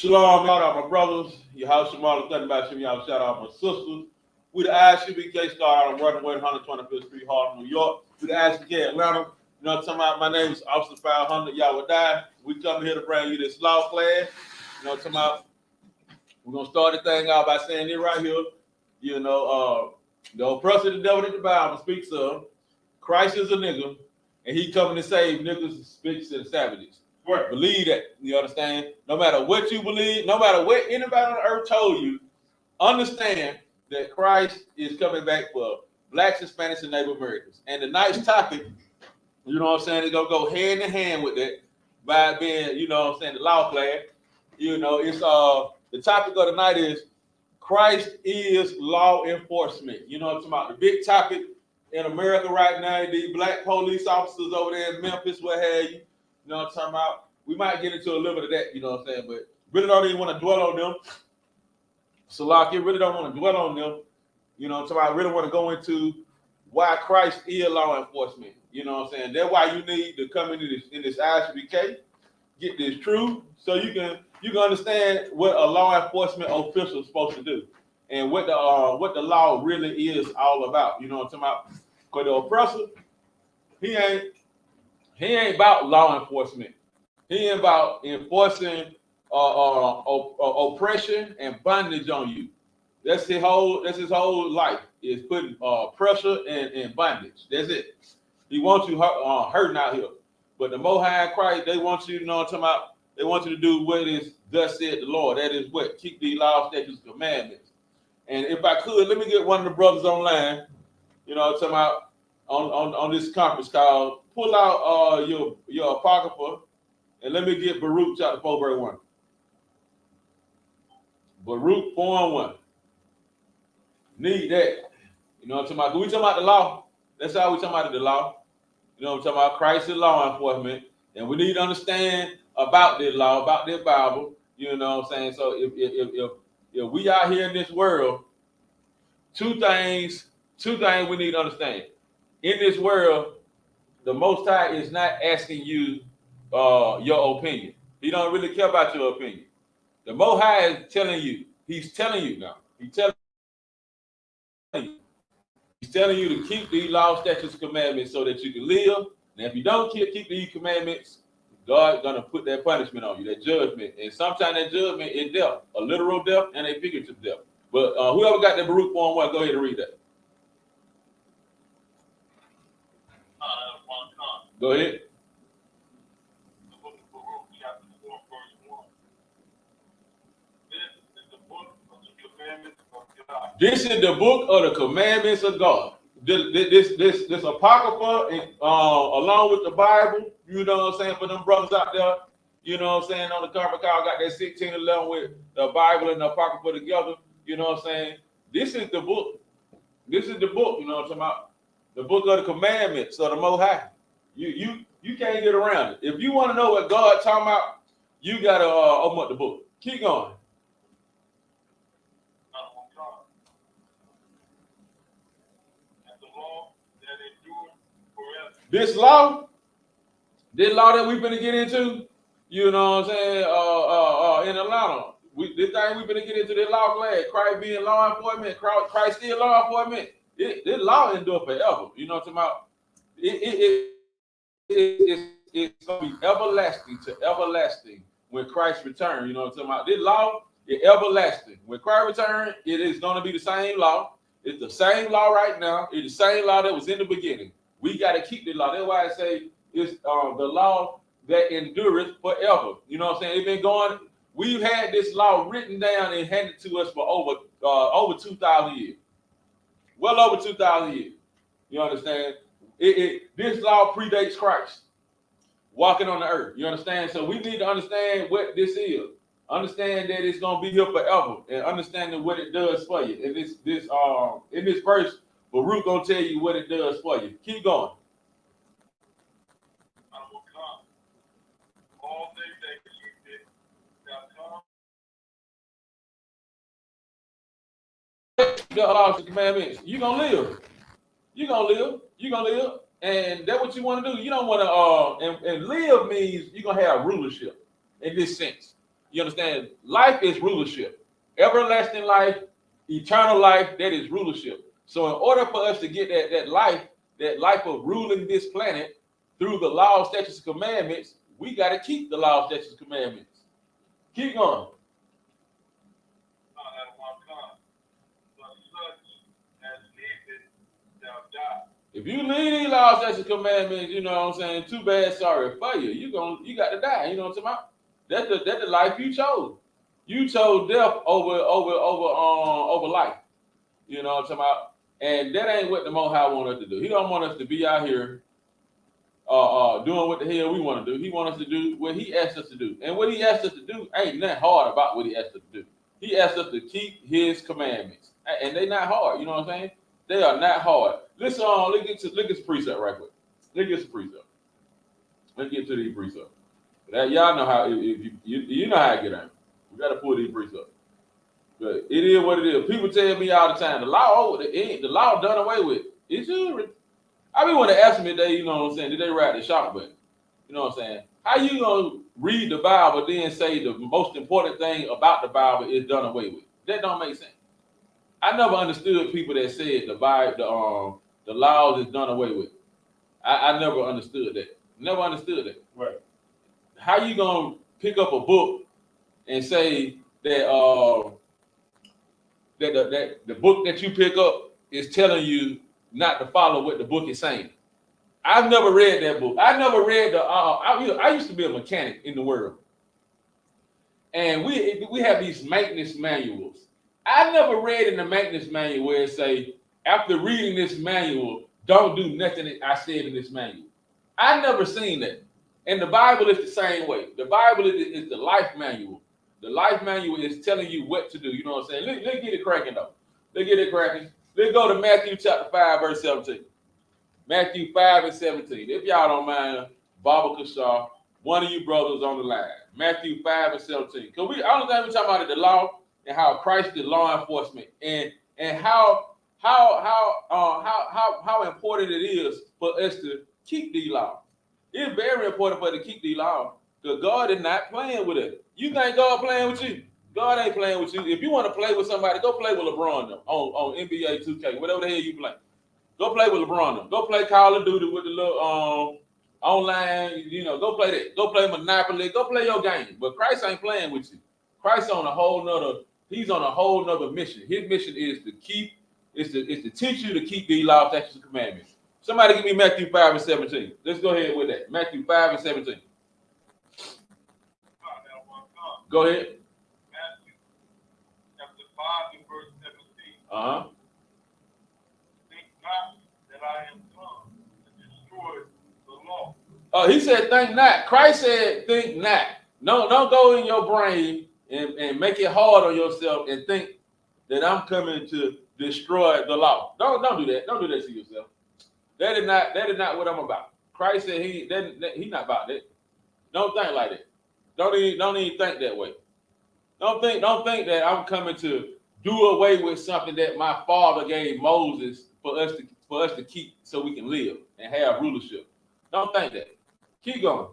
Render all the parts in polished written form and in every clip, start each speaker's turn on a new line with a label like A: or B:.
A: Shalom, shout out my brothers. Yahanna, nothing about y'all. Shout out my sisters. We the I.S.U.P.K started on Running Way 125th Street, Harlem, New York. We the I.S.U.P.K Atlanta. You know what I'm talking about? My name is Officer 500. Y'all will die. We come here to bring you this law class. You know what I'm talking about? We're going to start the thing out by saying it right here. You know, the oppressor, the devil that the Bible speaks of, Christ is a nigga, and he coming to save niggas, speaks and savages. Right. Believe that. You understand? No matter what you believe, no matter what anybody on the earth told you, understand that Christ is coming back for blacks, Hispanics, and Native Americans. And the night's topic, you know what I'm saying, it's going to go hand in hand with that by being, you know what I'm saying, the law class. You know, it's the topic of the night is Christ is law enforcement. You know what I'm talking about? The big topic in America right now, the black police officers over there in Memphis, what have you. You know what I'm talking about? We might get into a little bit of that, you know what I'm saying, but really don't even want to dwell on them. Salaki, really don't want to dwell on them. You know what I'm talking about? I really want to go into why Christ is law enforcement. You know what I'm saying? That's why you need to come into this I.S.U.P.K, get this truth, so you can understand what a law enforcement official is supposed to do and what the law really is all about. You know what I'm talking about? Because the oppressor, he ain't about law enforcement. He ain't about enforcing oppression and bondage on you. That's his whole life, is putting pressure and bondage. That's it. He wants you hurting out here. But the Most High Christ, they want you, you know what I'm talking about? They want you to do what is thus said the Lord. That is what? Keep these laws, statutes, commandments. And if I could, let me get one of the brothers online, you know what I'm talking about, on this conference call. Pull out your apocrypha and let me get Baruch chapter 4 verse 1. Baruch 4:1. Need that. You know what I'm talking about? Do we talking about the law? That's how we talking about the law. You know what I'm talking about? Christ is law enforcement. And we need to understand about this law, about this Bible. You know what I'm saying? So if we out here in this world, two things we need to understand. In this world, the Most High is not asking you your opinion. He don't really care about your opinion. The Most High is telling you. He's telling you now. He's telling you to keep these laws, statutes, commandments so that you can live. And if you don't keep these commandments, God's gonna put that punishment on you, that judgment. And sometimes that judgment is death, a literal death and a figurative death. But whoever got that Baruch 4:1, go ahead and read that. Go ahead. This is the book of the commandments of God. This apocrypha, along with the Bible, you know what I'm saying, for them brothers out there, you know what I'm saying, on the conference call, got that 1611 with the Bible and the apocrypha together, you know what I'm saying. This is the book. This is the book, you know what I'm talking about. The book of the commandments of the Most High. You can't get around it. If you want to know what God's talking about, you gotta open up the book. Keep going. This law that we've been to get into, you know what I'm saying, in Atlanta, this thing we've been to get into, this law class, Christ being law enforcement, Christ still law enforcement, this law endure forever, you know what I'm talking about? It's going to be everlasting to everlasting when Christ returns, you know what I'm talking about? This law is everlasting. When Christ returns, it is going to be the same law. It's the same law right now. It's the same law that was in the beginning. We got to keep the law. That's why I say it's the law that endureth forever. You know what I'm saying? It's been going. We've had this law written down and handed to us for over 2,000 years. Well over 2,000 years. You understand? This law predates Christ walking on the earth. You understand? So we need to understand what this is. Understand that it's gonna be here forever, and understanding what it does for you. In this verse, Baruch gonna tell you what it does for you. Keep going. The laws and commandments. You're gonna live. You're gonna live. And that's what you want to do. You don't want to and live means you're gonna have rulership in this sense. You understand? Life is rulership. Everlasting life, eternal life, that is rulership. So in order for us to get that life of ruling this planet through the law, statutes, and commandments, we got to keep the law, statutes, and commandments. Keep going. If you leave these laws, statutes, and commandments, you know what I'm saying, too bad, sorry for you. You got to die. You know what I'm talking about? That's the life you chose. You chose death over life. You know what I'm talking about? And that ain't what the Most High want us to do. He don't want us to be out here doing what the hell we want to do. He wants us to do what he asked us to do. And what he asked us to do ain't nothing hard about what he asked us to do. He asked us to keep his commandments. And they're not hard, you know what I'm saying? They are not hard. Listen, let's get to precept right quick. Let's get to precept. Let's get to these precepts. Y'all know how, if you know how I get on. We got to pull these precepts. But it is what it is. People tell me all the time, the law done away with. It should. I be want to ask them today, you know what I'm saying, did they ride the shock button? You know what I'm saying? How you gonna read the Bible then say the most important thing about the Bible is done away with? That don't make sense. I never understood people that said the laws is done away with. I never understood that. Never understood that.
B: Right.
A: How you gonna pick up a book and say that that the book that you pick up is telling you not to follow what the book is saying? I've never read that book. I never read I used to be a mechanic in the world, and we have these maintenance manuals. I never read in the maintenance manual where it say, after reading this manual, don't do nothing that I said in this manual. I never seen that. And the Bible is the same way. The Bible is the life manual. The life manual is telling you what to do. You know what I'm saying? Let's get it cracking though. Let's get it cracking. Let's go to Matthew chapter 5, verse 17. Matthew 5 and 17. If y'all don't mind, Baba Kashar, one of you brothers on the line. Matthew 5 and 17. Because we all the time we talking about the law and how Christ is law enforcement and how important it is for us to keep these laws. It's very important for us to keep these laws because God is not playing with it. You think God playing with you? God ain't playing with you. If you want to play with somebody, go play with LeBron them on NBA 2K, whatever the hell you play. Go play with LeBron them. Go play Call of Duty with the little online, you know, go play that. Go play Monopoly. Go play your game. But Christ ain't playing with you. Christ on a whole nother mission. His mission is to teach you to keep these laws, statutes, and commandments. Somebody give me Matthew 5 and 17. Let's go ahead with that. Matthew 5 and 17. Go ahead.
B: Matthew chapter 5 and verse 17.
A: Uh-huh.
B: Think not that I am come to destroy the law.
A: He said, think not. Christ said, think not. No, don't go in your brain and make it hard on yourself and think that I'm coming to destroy the law. Don't do that. Don't do that to yourself. That is not what I'm about. Christ said he's not about that. Don't think like that. Don't even think that way. Don't think that I'm coming to do away with something that my father gave Moses for us to keep so we can live and have rulership. Don't think that. Keep going.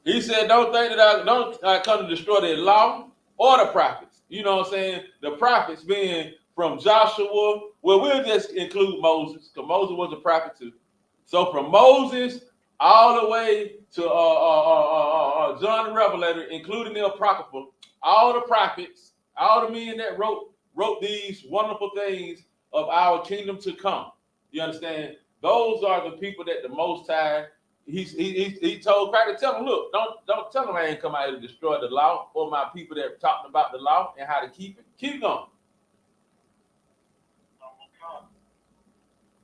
A: He said, don't think that I come to destroy the law or the prophets. You know what I'm saying? The prophets being from Joshua. Well, we'll just include Moses, because Moses was a prophet too. So from Moses all the way to John the Revelator, including the Apocrypha, all the prophets, all the men that wrote these wonderful things of our kingdom to come. You understand? Those are the people that the Most High, he told Christ to tell them, look, don't tell them I ain't come out here to destroy the law or my people that talked about the law and how to keep it. Keep going.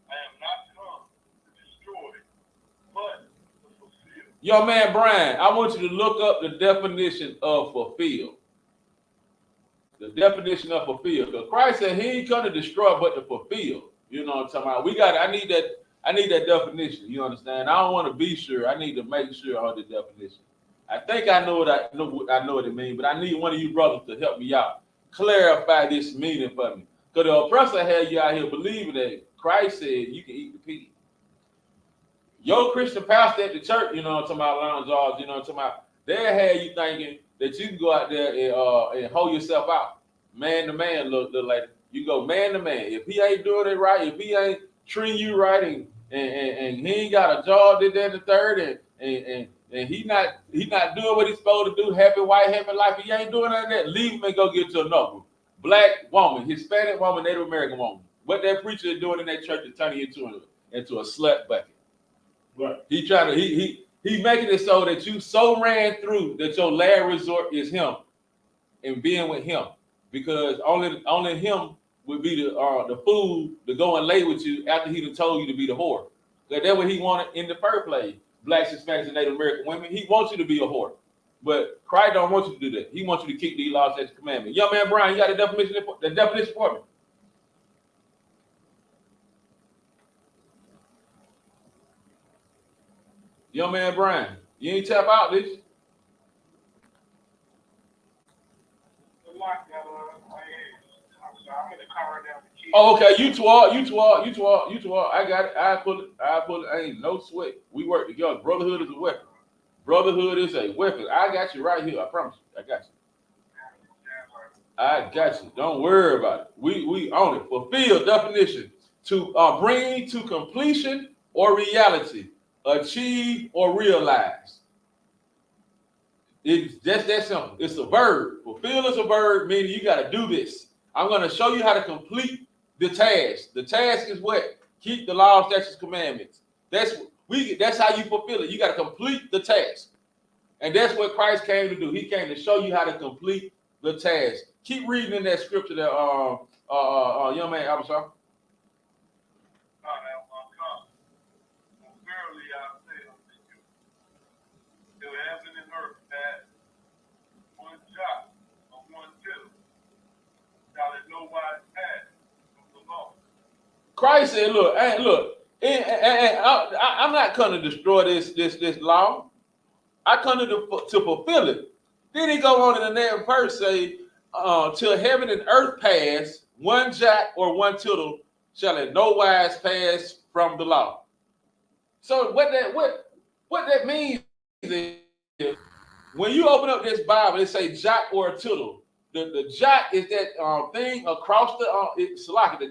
B: I am not come to destroy, but to fulfill.
A: Yo, man, Brian, I want you to look up the definition of fulfill. The definition of fulfill. Because Christ said he ain't come to destroy, but to fulfill. You know what I'm talking about? I need that definition. You understand? I don't want to be sure. I need to make sure of the definition. I think I know what it means, but I need one of you brothers to help me out. Clarify this meaning for me. Because the oppressor had you out here believing that Christ said you can eat the pig. Your Christian pastor at the church, you know what I'm talking about, lounge jars, you know what I'm talking about, they'll have you thinking that you can go out there and hold yourself out. Man to man, look lady. You go man to man. If he ain't doing it right, if he ain't treating you right, and he ain't got a job, this, that, and the third, and he not doing what he's supposed to do, happy wife, happy life, he ain't doing none of that, leave him and go get to another one. Black woman, Hispanic woman, Native American woman. What that preacher is doing in that church is turning you into a slut bucket.
B: Right.
A: He trying to he making it so that you so ran through that your last resort is him and being with him, because only him would be the fool to go and lay with you after he done told you to be the whore. That's what he wanted in the first place. Blacks, Hispanics, and Native American women. He wants you to be a whore, but Christ don't want you to do that. He wants you to keep these laws, statutes, commandments. Young man Brian, you got the definition for me? Young man Brian, you ain't tap out, did you?
B: I'm in the car now.
A: Oh, okay. You two are. I got it. I pull it. Ain't no sweat. We work together. Brotherhood is a weapon. Brotherhood is a weapon. I got you right here. I promise you. I got you. Don't worry about it. We own it. Fulfill definition: to bring to completion or reality, achieve or realize. It's just that simple. It's a verb. Fulfill is a verb, meaning you got to do this. I'm going to show you how to complete the task. The task is what? Keep the law, statutes, commandments. That's how you fulfill it. You got to complete the task. And that's what Christ came to do. He came to show you how to complete the task. Keep reading in that scripture that young man Abishai.
B: Verily I say unto you, till heaven and earth pass, one jot or one tittle shall in no wise pass from the law.
A: Christ said, look, I'm not going to destroy this law. I come to fulfill it. Then he go on in the next verse, say, till heaven and earth pass, one jot or one tittle shall in no wise pass from the law. So what that means is, when you open up this Bible, it say jot or a tittle. The jot is that thing across the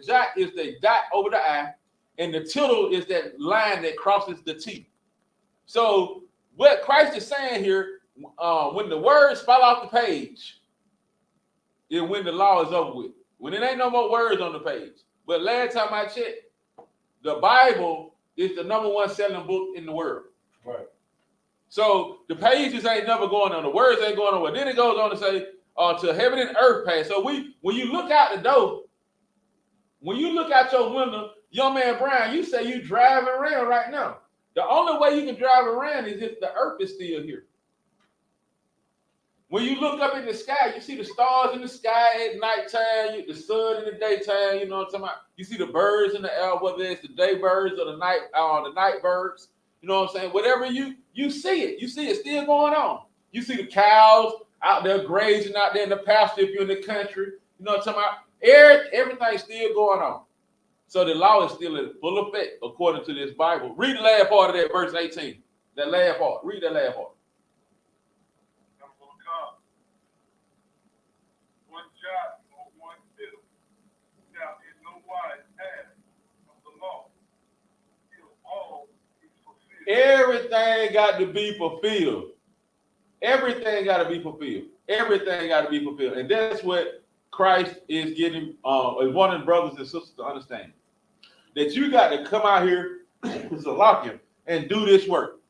A: jot is the dot over the I, and the tittle is that line that crosses the T. So what Christ is saying here, when the words fall off the page, is when the law is over with. When it ain't no more words on the page. But last time I checked, the Bible is the #1 selling book in the world.
B: Right.
A: So the pages ain't never going on. The words ain't going on. Then it goes on to say, till heaven and earth pass. So when you look out the door, when you look out your window, young man Brian, you say you driving around right now. The only way you can drive around is if the earth is still here. When you look up in the sky, you see the stars in the sky at nighttime, the sun in the daytime, you know what I'm talking about? You see the birds in the air, whether it's the day birds or the night birds, you know what I'm saying? Whatever you see it. You see it still going on. You see the cows out there grazing out there in the pasture if you're in the country, you know what I'm talking about? Everything's still going on. So the law is still in full effect according to this Bible. Read the last part of that, verse 18. That last part. Read that last part.
B: One jot or one tittle shall in no wise pass from the law till all is fulfilled.
A: Everything got to be fulfilled. Everything got to be fulfilled. Everything got to be fulfilled. And that's what Christ is getting, is wanting brothers and sisters to understand. That you got to come out here, Salakia, and do this work.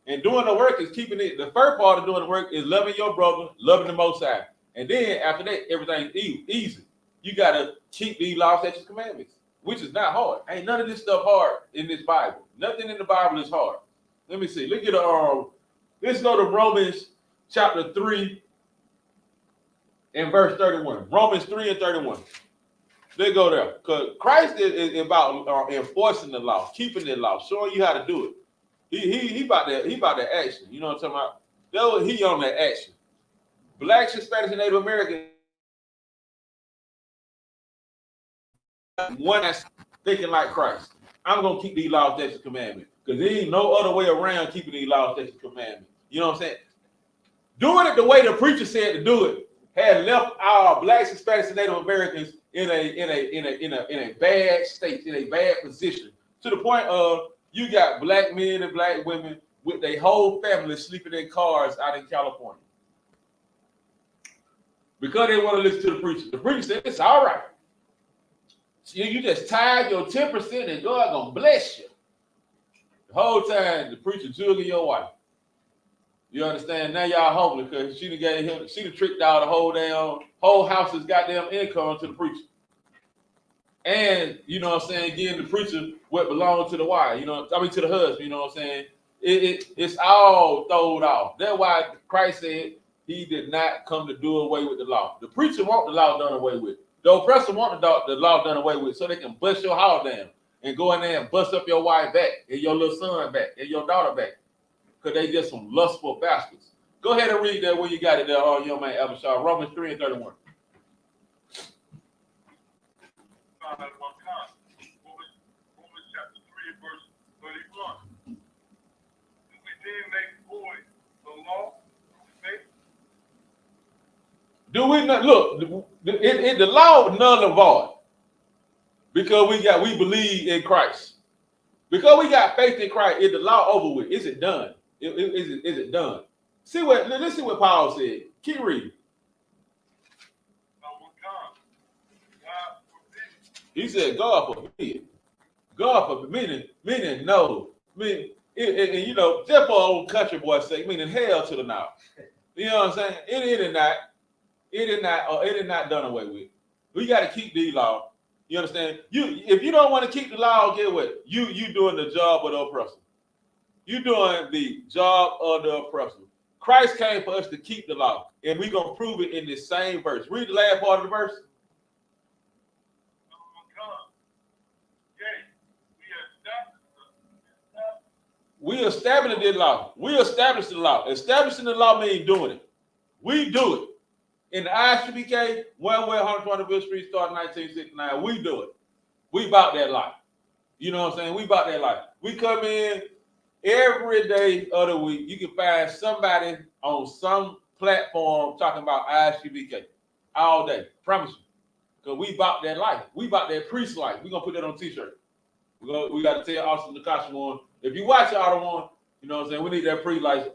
A: And doing the work is keeping it. The first part of doing the work is loving your brother, loving the Most High. And then after that, everything's easy. You got to keep these laws, statutes, commandments, which is not hard. Ain't none of this stuff hard in this Bible. Nothing in the Bible is hard. Let me see. Let's go to Romans chapter 3 and verse 31. Romans 3 and 31. They go there because Christ is about enforcing the law, keeping the law, showing you how to do it. He about that action. You know what I'm talking about? He on that action. Blacks, Hispanics, and Native Americans, one that's thinking like Christ. I'm gonna keep these laws, statutes, commandments. Because there ain't no other way around keeping these laws, statutes, commandments. You know what I'm saying? Doing it the way the preacher said to do it had left our blacks, Hispanics, and Native Americans in a bad state, in a bad position, to the point of you got black men and black women with their whole family sleeping in cars out in California because they want to listen to the preacher. The preacher said it's all right. You just tithe your 10% and God gonna bless you. The whole time the preacher jugging your wife. You understand? Now y'all homeless because she done tricked out the whole house's goddamn income to the preacher. And you know what I'm saying, again, the preacher what belonged to the wife, to the husband, you know what I'm saying? It's all thrown off. That's why Christ said he did not come to do away with the law. The preacher want the law done away with. The oppressor want the law done away with so they can bust your house down and go in there and bust up your wife back and your little son back and your daughter back. Because they just some lustful bastards. Go ahead and read that when you got it there, young man Abishai. Romans 3 and 31.
B: Romans chapter 3 and verse 31. Do we then make void the law through faith?
A: Do we not look? The law null and void because we believe in Christ. Because we got faith in Christ, is the law over with? Is it done? Is it done? Let's see what Paul said. Keep reading. He said, God forbid. God forbid, meaning no. And just for old country boy's sake, meaning hell to the now. You know what I'm saying? It is not done away with. We got to keep the law. You understand? If you don't want to keep the law, get what? You doing the job of the oppressor. You doing the job of the oppressor. Christ came for us to keep the law, and we're gonna prove it in this same verse. Read the last part of the verse. We established the law. We established the law. Establishing the law means doing it. We do it. In the I.S.U.P.K, 120 Bill Street, starting 1969, we do it. We about that life. You know what I'm saying? We about that life. We come in every day of the week. You can find somebody on some platform talking about I.S.U.P.K all day. Promise you. Because we about that life. We about that priest life. We're going to put that on a t-shirt. We got to tell Austin the Kasha one. If you watch the other one, you know what I'm saying? We need that priest life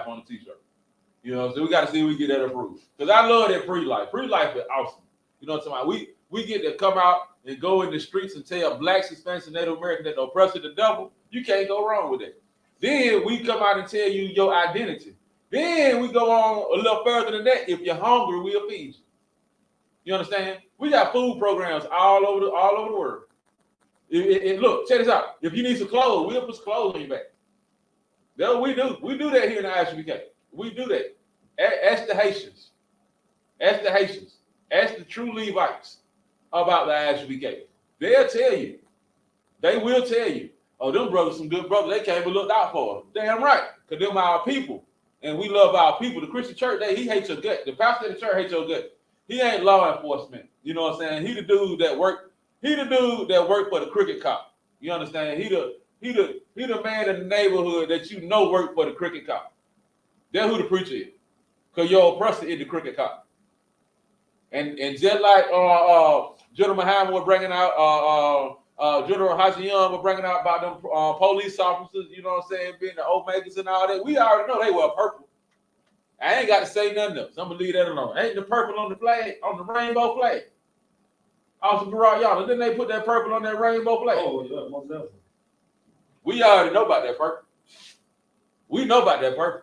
A: on the t-shirt. You know, so we got to see if we get that approved. Because I love that pre-life. Pre-life is awesome. You know what I'm talking about? We get to come out and go in the streets and tell blacks, Hispanics, and Native Americans that the oppressor, the devil, you can't go wrong with that. Then we come out and tell you your identity. Then we go on a little further than that. If you're hungry, we'll feed you. You understand? We got food programs all over the world. Look, check this out. If you need some clothes, we'll put some clothes on your back. That's what we do. We do that here in the I.S.U.P.K. We do that. Ask the Haitians. Ask the Haitians. Ask the true Levites about the I.S.U.P.K. They'll tell you. They will tell you. Oh, them brothers, some good brothers. They came and looked out for us. Damn right. Because them our people. And we love our people. The Christian church, he hates your gut. The pastor of the church hates your gut. He ain't law enforcement. You know what I'm saying? He the dude that work for the cricket cop. You understand? He the man in the neighborhood that you know work for the cricket cop. That's who the preacher is. Because your oppressor is the cricket cop. And just like General Muhammad was bringing out, General Hajiyan was bringing out about them police officers, you know what I'm saying, being the Omegas and all that. We already know they were purple. I ain't got to say nothing else. I'm going to leave that alone. Ain't the purple on the flag, on the rainbow flag? Awesome, Yahanna. Didn't they put that purple on that rainbow flag? Oh, yeah, most definitely. We already know about that purple. We know about that purple.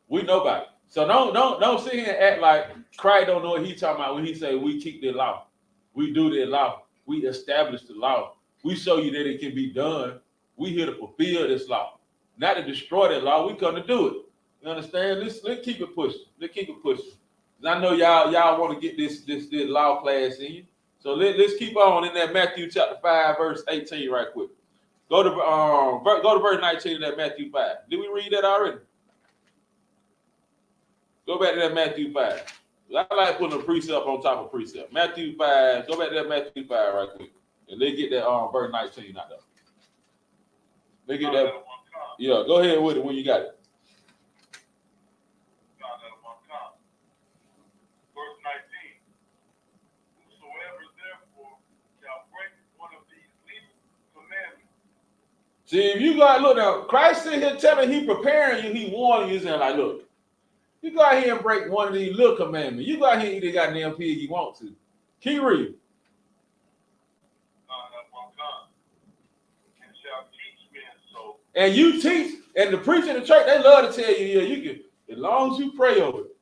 A: We know about it. So don't sit here and act like Christ don't know what he's talking about when he say we keep the law. We do the law. We establish the law. We show you that it can be done. We here to fulfill this law. Not to destroy that law. We come to do it. You understand? Let's keep it pushing. Let's keep it pushing. I know y'all want to get this law class in you. So let's keep on in that Matthew chapter 5, verse 18 right quick. Go to verse 19 in that Matthew 5. Did we read that already? Go back to that Matthew 5. I like putting a precept on top of precept. Matthew 5. Go back to that Matthew 5 right quick. And let's get that verse 19 out there. Let me get that. Yeah, go ahead with it when you got it.
B: Verse 19. Whosoever therefore shall break one of these least commandments.
A: See, if you got look now, Christ sitting here telling he preparing you, he warning you, saying like, look, you go out here and break one of these little commandments. You go out here and eat the goddamn pig you want to. Keep reading.
B: And shall teach men so.
A: And you teach, and the preacher in the church, they love to tell you, yeah, you can, as long as you pray over it.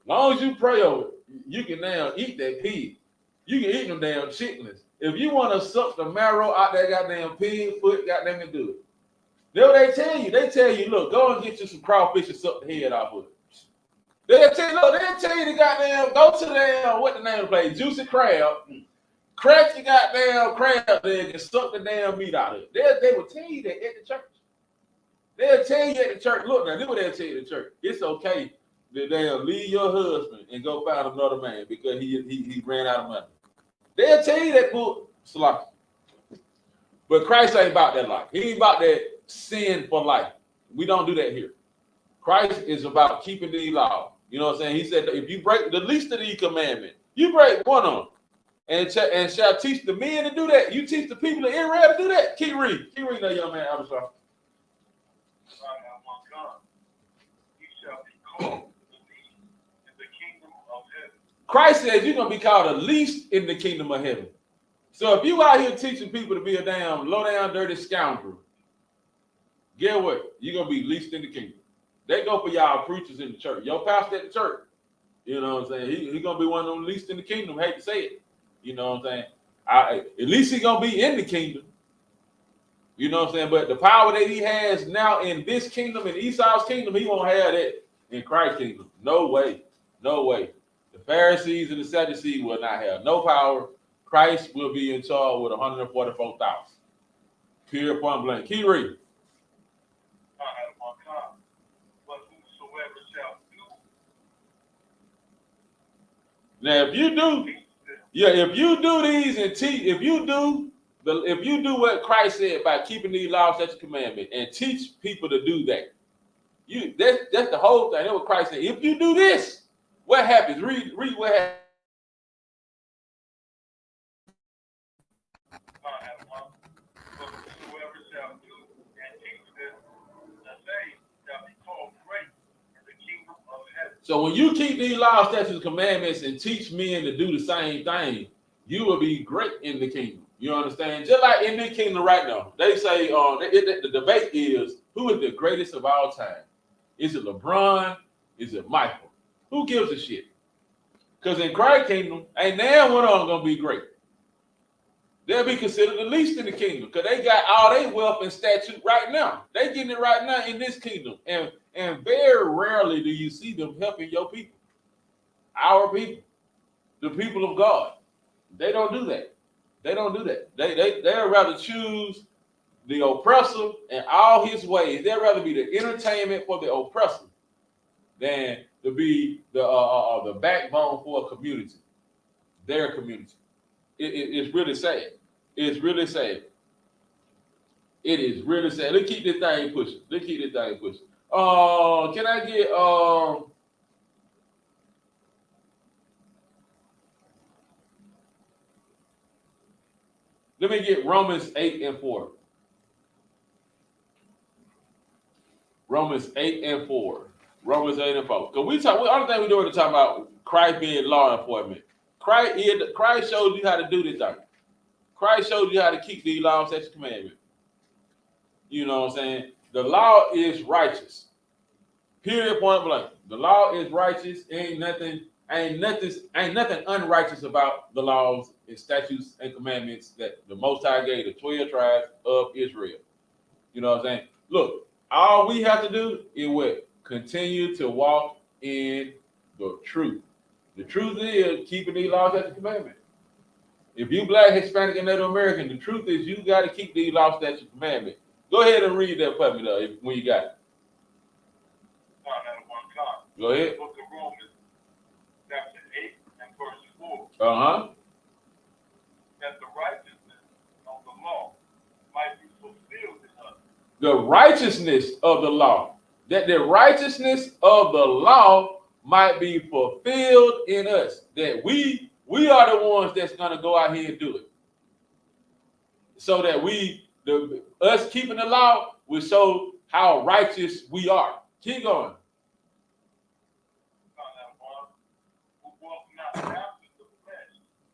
A: As long as you pray over it, you can now eat that pig. You can eat them damn chicklets. If you want to suck the marrow out that goddamn pig foot, goddamn it, do it. That's what they tell you. They tell you, look, go and get you some crawfish and suck the head off of it. They'll tell you, look, they'll tell you the goddamn, go to the damn, what the name of the place, Juicy Crab, crack your goddamn crab leg and suck the damn meat out of it. They will tell you that at the church. They'll tell you at the church, look, now, this is what they'll tell you at the church. It's okay to damn leave your husband and go find another man because he ran out of money. They'll tell you that book, sloppy. But Christ ain't about that life. He ain't about that sin for life. We don't do that here. Christ is about keeping these laws. You know what I'm saying? He said, if you break the least of these commandments, you break one of them, and shall teach the men to do that. You teach the people of Israel to do that. Keep reading. Keep reading that, young man. I'm sorry.
B: He shall be called the least in the kingdom of heaven.
A: Christ says you're going to be called the least in the kingdom of heaven. So if you out here teaching people to be a damn low down, dirty scoundrel, get what? You're going to be least in the kingdom. They go for y'all preachers in the church. Your pastor at the church, you know what I'm saying? He's going to be one of them least in the kingdom. Hate to say it. You know what I'm saying? At least he's going to be in the kingdom. You know what I'm saying? But the power that he has now in this kingdom, in Esau's kingdom, he won't have that in Christ's kingdom. No way. No way. The Pharisees and the Sadducees will not have no power. Christ will be in charge with 144,000. Period, point blank. Keep reading. Now, if you do these and teach, if you do what Christ said by keeping these laws, statutes, commandments, and teach people to do that, that's the whole thing. That's what Christ said. If you do this, what happens? Read what happens.
B: Whosoever shall do and teach them, the same shall be called great in the kingdom of heaven.
A: So when you keep these laws, statutes, commandments, and teach men to do the same thing, you will be great in the kingdom. You understand? Just like in the kingdom right now, they say the debate is who is the greatest of all time. Is it LeBron? Is it Michael? Who gives a shit? Because in Christ's kingdom, ain't now one of them gonna be great. They'll be considered the least in the kingdom because they got all their wealth and statute right now. They getting it right now in this kingdom. And very rarely do you see them helping your people, our people, the people of God. They don't do that. They don't do that. They'd rather choose the oppressor and all his ways. They'd rather be the entertainment for the oppressor than to be the backbone for a community, their community. It's really sad. It's really sad. It is really sad. Let's keep this thing pushing. Can I get let me get Romans 8 and 4. Romans 8 and 4. Romans 8 and 4. Because the other thing we're doing is talking about Christ being law enforcement. Christ showed you how to do this thing. Christ showed you how to keep these laws, statutes, commandments. You know what I'm saying? The law is righteous. Period, point blank. The law is righteous. Ain't nothing unrighteous about the laws and statutes and commandments that the Most High gave the 12 tribes of Israel. You know what I'm saying? Look, all we have to do is what? Continue to walk in the truth. The truth is keeping these laws, statutes, commandments. If you Black, Hispanic, and Native American, the truth is you got to keep these laws, statutes, commandments. Go ahead and read that for me, though, when you got it. Go ahead.
B: Book of Romans, chapter 8 and verse 4.
A: Uh-huh.
B: That the righteousness of the law might be fulfilled
A: righteousness of the law, that the righteousness of the law might be fulfilled in us, that we are the ones that's going to go out here and do it, so that us keeping the law will show how righteous we are. Keep going.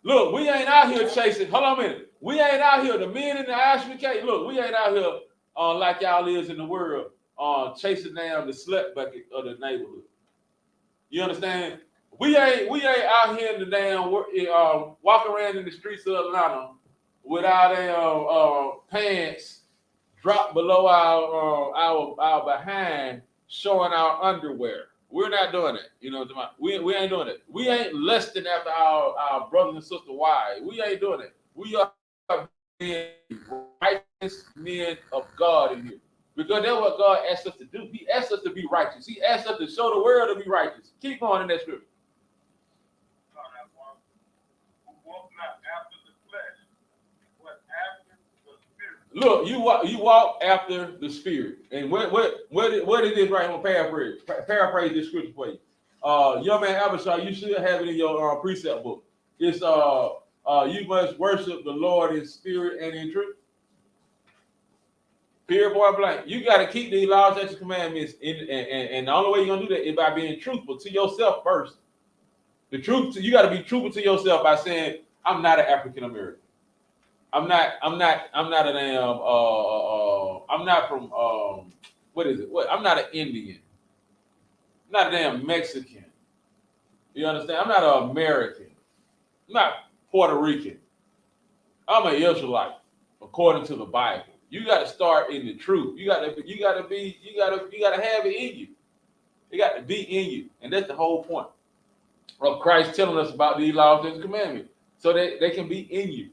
A: Look, we ain't out here chasing. Hold on a minute. We ain't out here. The men in the I.S.U.P.K. Look, we ain't out here like y'all is in the world, chasing down the slut bucket of the neighborhood. You understand? We ain't out here in the damn walking around in the streets of Atlanta with our pants dropped below our behind, showing our underwear. We're not doing it. You know, we ain't doing it. We ain't lusting after our brothers and sisters' wives. We ain't doing it. We are being righteous men of God in here. Because that's what God asked us to do. He asked us to be righteous. He asked us to show the world to be righteous. Keep going in that scripture. Look, you walk after the Spirit. And what is this right? I'm gonna paraphrase this scripture for you. Young man Abishai, you should have it in your precept book. It's you must worship the Lord in spirit and in truth. Period, point blank. You got to keep these laws, statutes, commandments, and the only way you're gonna do that is by being truthful to yourself first. The truth, you got to be truthful to yourself by saying, "I'm not an African American. I'm not a damn. I'm not from what is it? I'm not an Indian. I'm not a damn Mexican. You understand? I'm not an American. I'm not Puerto Rican. I'm an Israelite, according to the Bible. You got to start in the truth. You got to have it in you. It got to be in you, and that's the whole point of Christ telling us about these laws and commandments, so that they can be in you.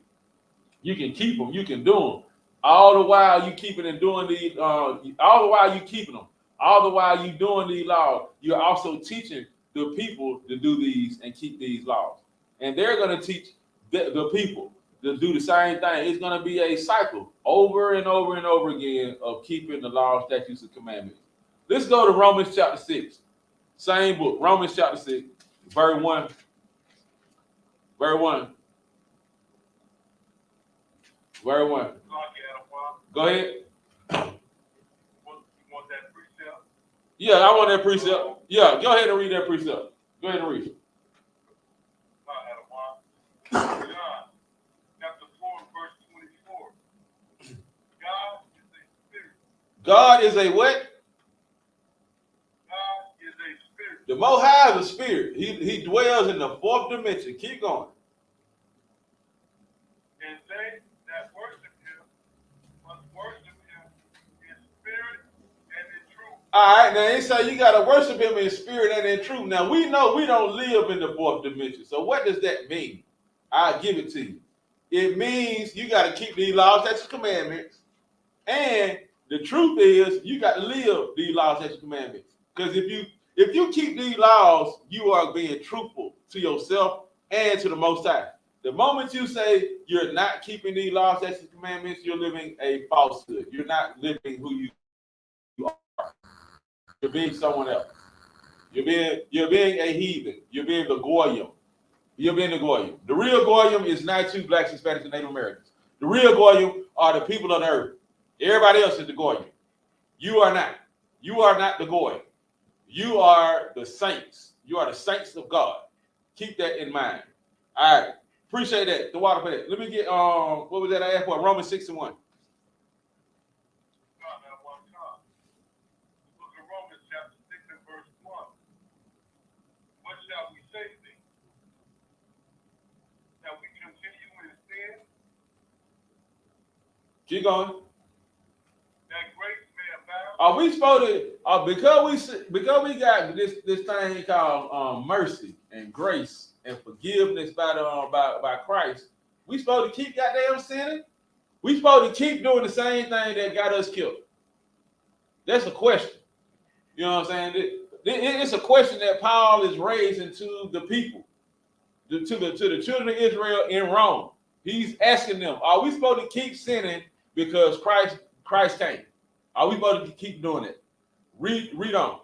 A: You can keep them. You can do them. All the while you keeping and doing these. All the while you keeping them. All the while you doing these laws, you're also teaching the people to do these and keep these laws, and they're going to teach the people to do the same thing. It's going to be a cycle over and over and over again of keeping the laws, statutes, and commandments. Let's go to Romans chapter 6. Same book, Romans chapter 6, verse 1. Verse 1. Verse 1. Go ahead.
B: You want that precept?
A: Yeah, I want that precept. Yeah, go ahead and read that precept. Go ahead and read it. God is a what?
B: God is a spirit.
A: The Most High is a spirit. He dwells in the fourth dimension. Keep going.
B: And they that worship him must worship him in spirit and in truth.
A: All right, now he say you got to worship him in spirit and in truth. Now we know we don't live in the fourth dimension. So what does that mean? I'll give it to you. It means you got to keep these laws, statutes, commandments, and the truth is, you got to live these laws, statutes, commandments. Because if you keep these laws, you are being truthful to yourself and to the Most High. The moment you say you're not keeping these laws, statutes, commandments, you're living a falsehood. You're not living who you are. You're being someone else. You're being a heathen. You're being the Goyim. You're being the Goyim. The real Goyim is not you, blacks, Hispanics, and Native Americans. The real Goyim are the people of the earth. Everybody else is the Goyim. You are not. You are not the Goyim. You are the saints. You are the saints of God. Keep that in mind. All right. Appreciate that. The water for that. Let me get what was that I asked for? Romans 6 and 1.
B: Look at Romans chapter 6 and verse 1. What shall we say then? Shall we continue in sin?
A: Keep going.
B: That grace may abound.
A: Are we supposed to? Because we got this thing called mercy and grace and forgiveness by Christ. We supposed to keep goddamn sinning? We supposed to keep doing the same thing that got us killed? That's a question. You know what I'm saying? It's a question that Paul is raising to the people, to the children of Israel in Rome. He's asking them, are we supposed to keep sinning because Christ came? Are we supposed to keep doing it? Read on.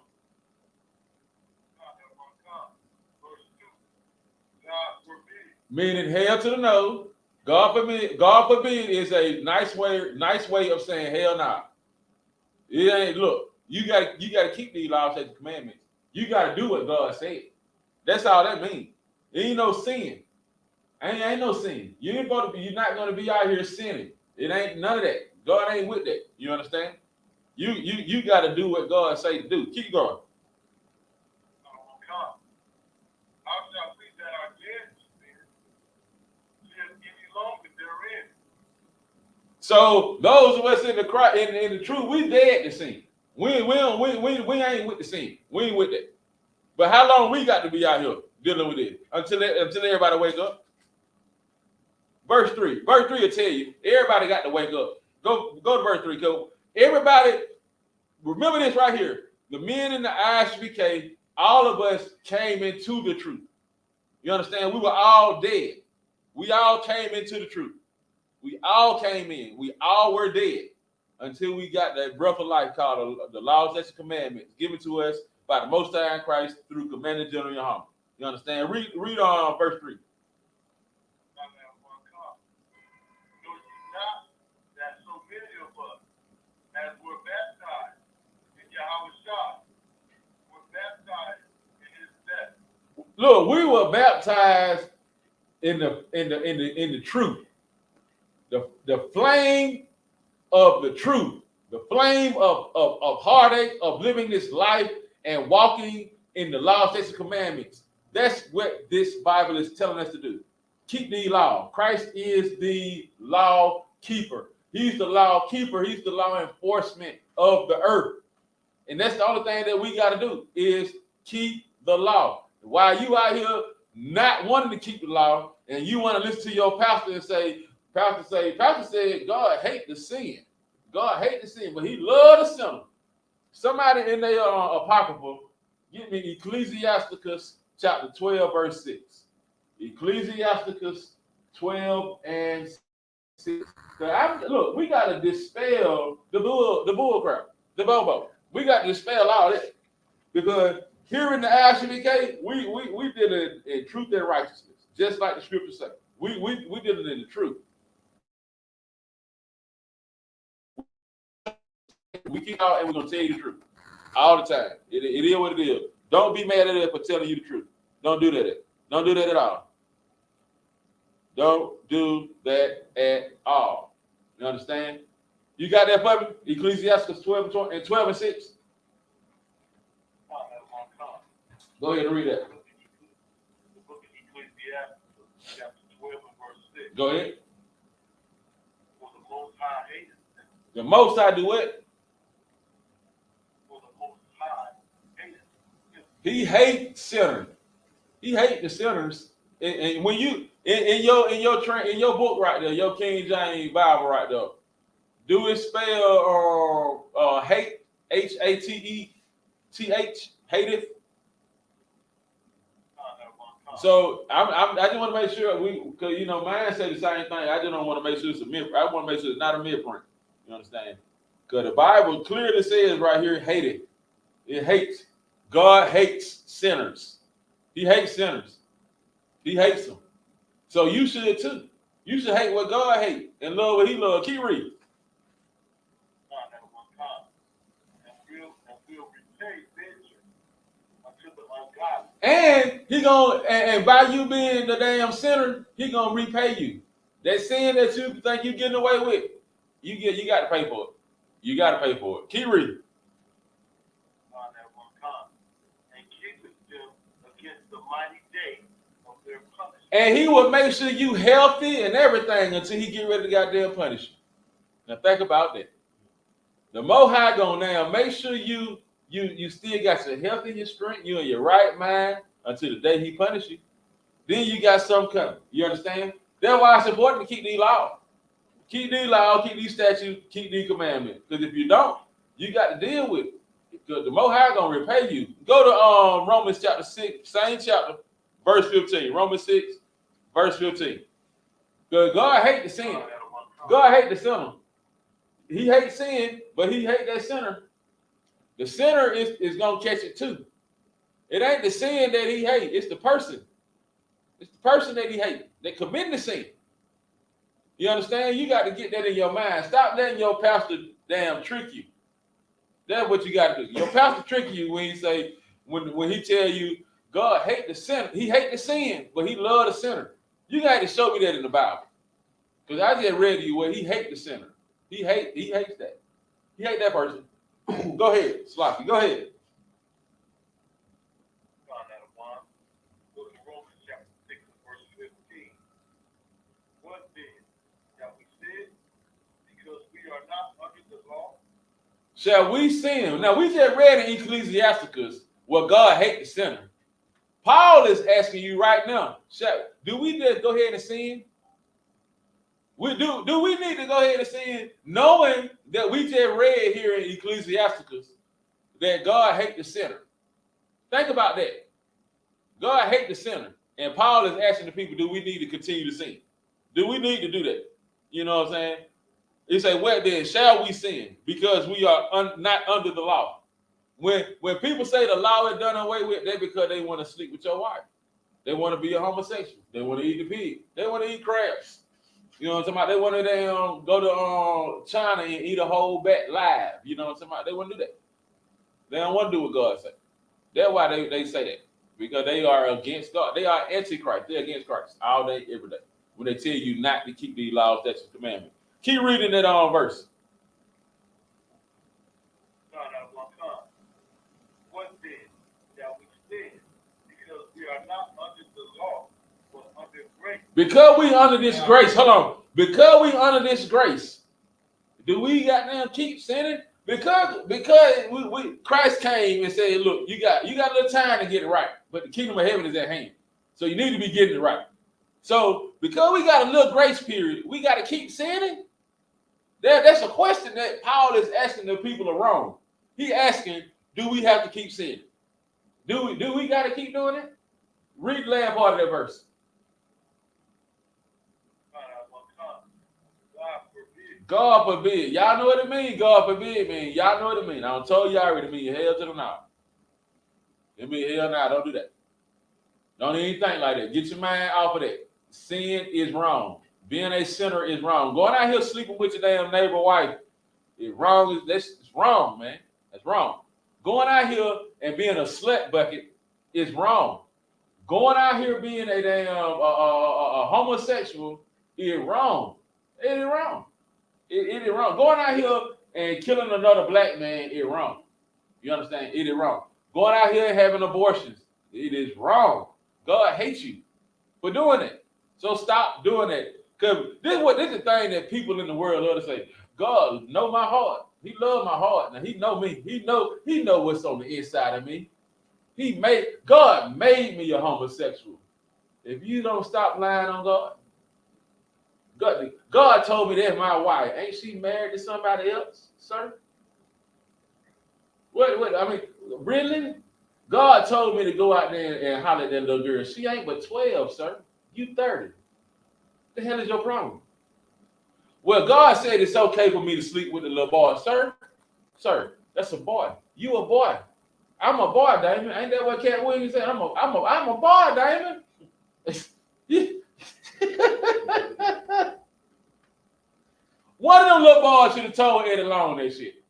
A: Meaning hell to the no. God forbid is a nice way of saying hell nah. It ain't. Look, you gotta keep these laws and commandments. You gotta do what God said. That's all that means. Ain't no sin. Ain't no sin. You're not gonna be out here sinning. It ain't none of that. God ain't with that. You understand? You gotta do what God say to do. Keep going. So those of us in the truth, we dead to sin. We ain't with the sin. We ain't with that. But how long we got to be out here dealing with it until everybody wake up? Verse 3 will tell you everybody got to wake up. Go to verse 3. Go. Everybody, remember this right here. The men in the I.S.U.P.K, all of us came into the truth. You understand? We were all dead. We all came into the truth. We all came in. We all were dead until we got that breath of life called the laws, statutes, and commandments given to us by the Most High in Christ through Commander General Yahanna. You understand? Read on verse 3. Look, we were baptized in the truth. The flame of the truth, the flame of heartache, of living this life and walking in the law, statutes, and commandments. That's what this Bible is telling us to do. Keep the law. Christ is the law keeper. He's the law keeper. He's the law enforcement of the earth. And that's the only thing that we got to do is keep the law. While you out here not wanting to keep the law and you want to listen to your pastor and say, Pastor said, God hate the sin. God hate the sin, but he love the sinner. Somebody in their apocryphal, give me Ecclesiasticus chapter 12, verse 6. Ecclesiasticus 12 and 6. Look, we got to dispel the bull crap, the bobo. We got to dispel all that. Because here in the I.S.U.P.K, we did it in truth and righteousness, just like the scripture says. We did it in the truth. We keep out and we're gonna tell you the truth all the time. It is what it is. Don't be mad at us for telling you the truth. Don't do that. Don't do that at all. Don't do that at all. You understand? You got that for me? Ecclesiastes 12 and 6. Go ahead and read that.
B: The book of Ecclesiastes, chapter 12 and verse 6.
A: Go ahead.
B: For the Most High hates them.
A: The Most High do what?
B: For the Most High hates them.
A: He hates sinners. He hates the sinners. And when you in your book right there, your King James Bible right there, do it spell hate, Hateth, hateth? So I just want to make sure because mine say the same thing. I just don't want to make sure it's a myth. I want to make sure it's not a myth print. You understand? Because the Bible clearly says right here, hate it. It hates. God hates sinners. He hates sinners. He hates them. So you should too. You should hate what God hates and love what he loves. Keep reading. And he and by you being the damn sinner, he gonna repay you. That sin that you think you're getting away with, you got to pay for it. You got to pay for it. Keep reading. And he will make sure you healthy and everything until he get ready to goddamn punish you. Now think about that. The Most High gonna now make sure you still got your health and your strength, you in your right mind until the day he punishes you. Then you got something coming. You understand? That's why it's important to keep these laws. Keep these laws, keep these statutes, keep these commandments. Because if you don't, you got to deal with it. Because the Most High gonna repay you. Go to Romans chapter 6, same chapter, verse 15. Romans 6, verse 15. Because God hates the sin. God hates the sinner. he hates sin, but he hates that sinner. The sinner is gonna catch it too. It ain't the sin that he hates, it's the person. It's the person that he hates, that commit the sin. You understand? You got to get that in your mind. Stop letting your pastor damn trick you. That's what you got to do. Your pastor trick you when he say, when he tell you God hate the sinner. He hate the sin, but he love the sinner. You got to show me that in the Bible. Because I just read to you where he hate the sinner. He hates that. He hate that person. Go ahead, Sloppy. Go ahead.
B: Go to Romans chapter 6, verse 15. What then? Shall we sin because we are not under the law?
A: Shall we sin? Now, we just read in Ecclesiasticus where God hate the sinner. Paul is asking you right now, do we just go ahead and sin? Do we need to go ahead and sin, knowing that we just read here in Ecclesiasticus that God hate the sinner? Think about that. God hate the sinner. And Paul is asking the people, do we need to continue to sin? Do we need to do that? You know what I'm saying? He say, well then, shall we sin? Because we are not under the law. When people say the law is done away with, that's because they want to sleep with your wife. They want to be a homosexual. They want to eat the pig. They want to eat crabs. You know what I'm talking about? They want to go to China and eat a whole bat live. You know what I'm talking about? They want to do that. They don't want to do what God said. That's why they say that. Because they are against God. They are antichrist. They're against Christ all day, every day. When they tell you not to keep these laws, statutes, and commandments. Keep reading that verse.
B: What then? Shall we sin because we are not under the law, but under grace?
A: Because we under this grace. Hold on. Because we under this grace. Do we goddamn keep sinning? Because we Christ came and said, look, you got a little time to get it right, but the kingdom of heaven is at hand. So you need to be getting it right. So because we got a little grace period, we got to keep sinning? That's a question that Paul is asking the people of Rome. He asking, do we have to keep sinning? Do we got to keep doing it? Read the last part of that verse. God forbid. Y'all know what it means? God forbid, man. Y'all know what it means. I don't tell you already. It means hell to the now. It means hell now. Don't do that. Don't even think like that. Get your mind off of that. Sin is wrong. Being a sinner is wrong. Going out here sleeping with your damn neighbor wife is wrong. That's wrong, man. That's wrong. Going out here and being a slut bucket is wrong. Going out here being a damn a homosexual is wrong. It is wrong. It is wrong. Going out here and killing another black man is wrong. You understand? It is wrong. Going out here and having abortions, it is wrong. God hates you for doing it. So stop doing it. Because this is the thing that people in the world love to say. God know my heart. He love my heart. Now he know me. He know what's on the inside of me. God made me a homosexual. If you don't stop lying on God told me that's my wife. Ain't she married to somebody else, sir? What? I mean, really? God told me to go out there and holler at that little girl. She ain't but 12, sir. You 30. The hell is your problem? Well, God said it's okay for me to sleep with the little boy. Sir, that's a boy. You a boy. I'm a boy, Damon. Ain't that what Cat Williams said? I'm a boy, Damon. One of them little boys should have told Eddie Long that shit.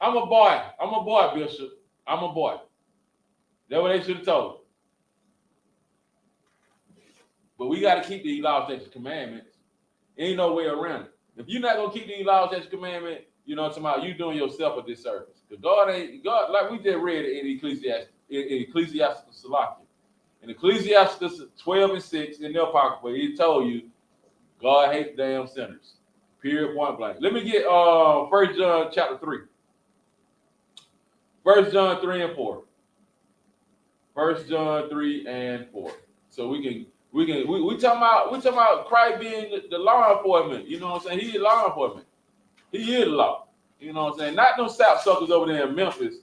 A: I'm a boy. I'm a boy, Bishop. I'm a boy. That's what they should have told him. But we got to keep these laws, statutes, commandments. Ain't no way around it. If you're not gonna keep these laws, statutes, commandments, you know what I'm talking about, you doing yourself a disservice. Because God, like we just read it in Ecclesiasticus. In Ecclesiasticus 12:6 in the Apocrypha, he told you God hates damn sinners. Period, point blank. Let me get 1 John chapter 3. 1 John 3 and 4. 1 John 3 and 4. So we talking about Christ being the law enforcement. You know what I'm saying? He is law enforcement. He is the law. You know what I'm saying? Not no sapsuckers over there in Memphis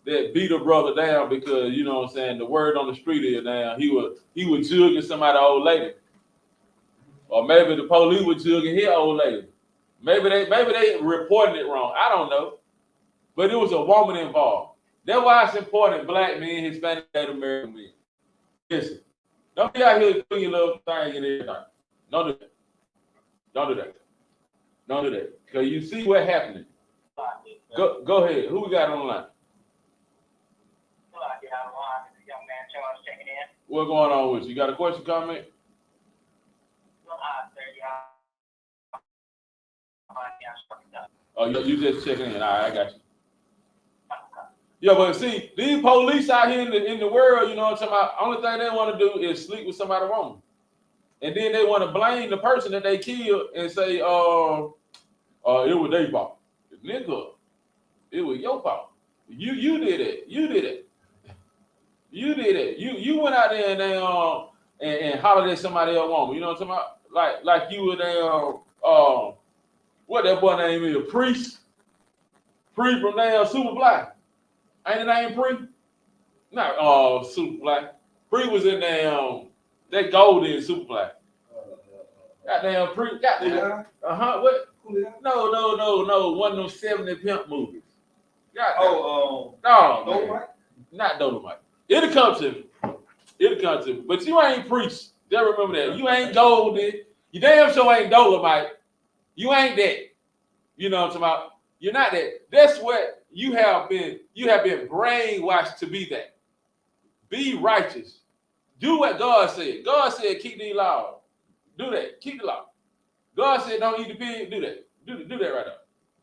A: that beat a brother down because, you know what I'm saying, the word on the street is down. He was jugging somebody's old lady. Or maybe the police was jugging his old lady. Maybe they reported it wrong. I don't know. But it was a woman involved. That's why it's important, black men, Hispanic, American men. Listen, don't be out here doing your little thing and everything. Don't do that. Don't do that. Don't do that. Because you see what happening. Go ahead. Who we got on the line? What's going on with you? You got a question, comment? Oh, you just checking in. All right, I got you. Yeah, but see, these police out here in the world, you know what I'm talking about? Only thing they want to do is sleep with somebody's woman. And then they want to blame the person that they killed and say, it was their fault. Nigga, it was your fault. You did it. You did it. You did it. You went out there and hollered at somebody else's woman. You know what I'm talking about? Like you were there, what that boy name is? Priest from damn SHALAM. Ain't the name Priest? Not SHALAM. Priest was in that gold in SHALAM. Goddamn Priest. Goddamn. What? No. One of them 70 pimp movies. No, not Dolomite. It'll come to me. But you ain't Priest. Just remember that. You ain't golden. You damn sure ain't Dolomite. You ain't that. You know what I'm talking about? You're not that. That's what you have been brainwashed to be that. Be righteous. Do what God said. God said keep these laws. Do that. Keep the law. God said don't eat the pig. Do that. Do that right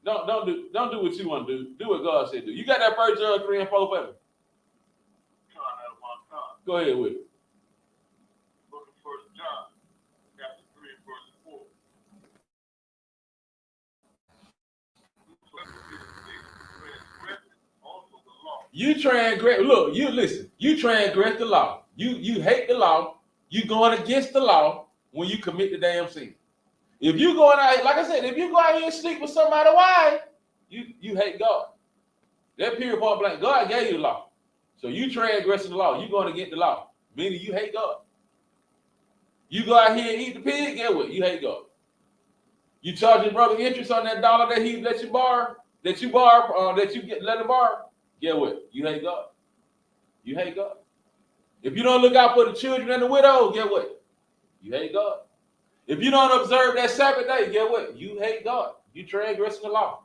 A: now. Don't do what you want to do. Do what God said do. You got that 1 John 3 and 4 for me? Go ahead with it.
B: Look at 1 John, chapter 3 and verse 4.
A: You transgress. Look, you listen. You transgress the law. You hate the law. You going against the law when you commit the damn sin. If you going out, like I said, if you go out here and sleep with somebody, why? You hate God. That period point blank. God gave you the law. So you transgressing the law. You going against the law. Meaning you hate God. You go out here and eat the pig, get what? You hate God. You charge your brother interest on that dollar that he let you borrow, that you let him borrow, get what? You hate God. You hate God. If you don't look out for the children and the widow, get what? You hate God. If you don't observe that Sabbath day, get what? You hate God. You transgressing the law.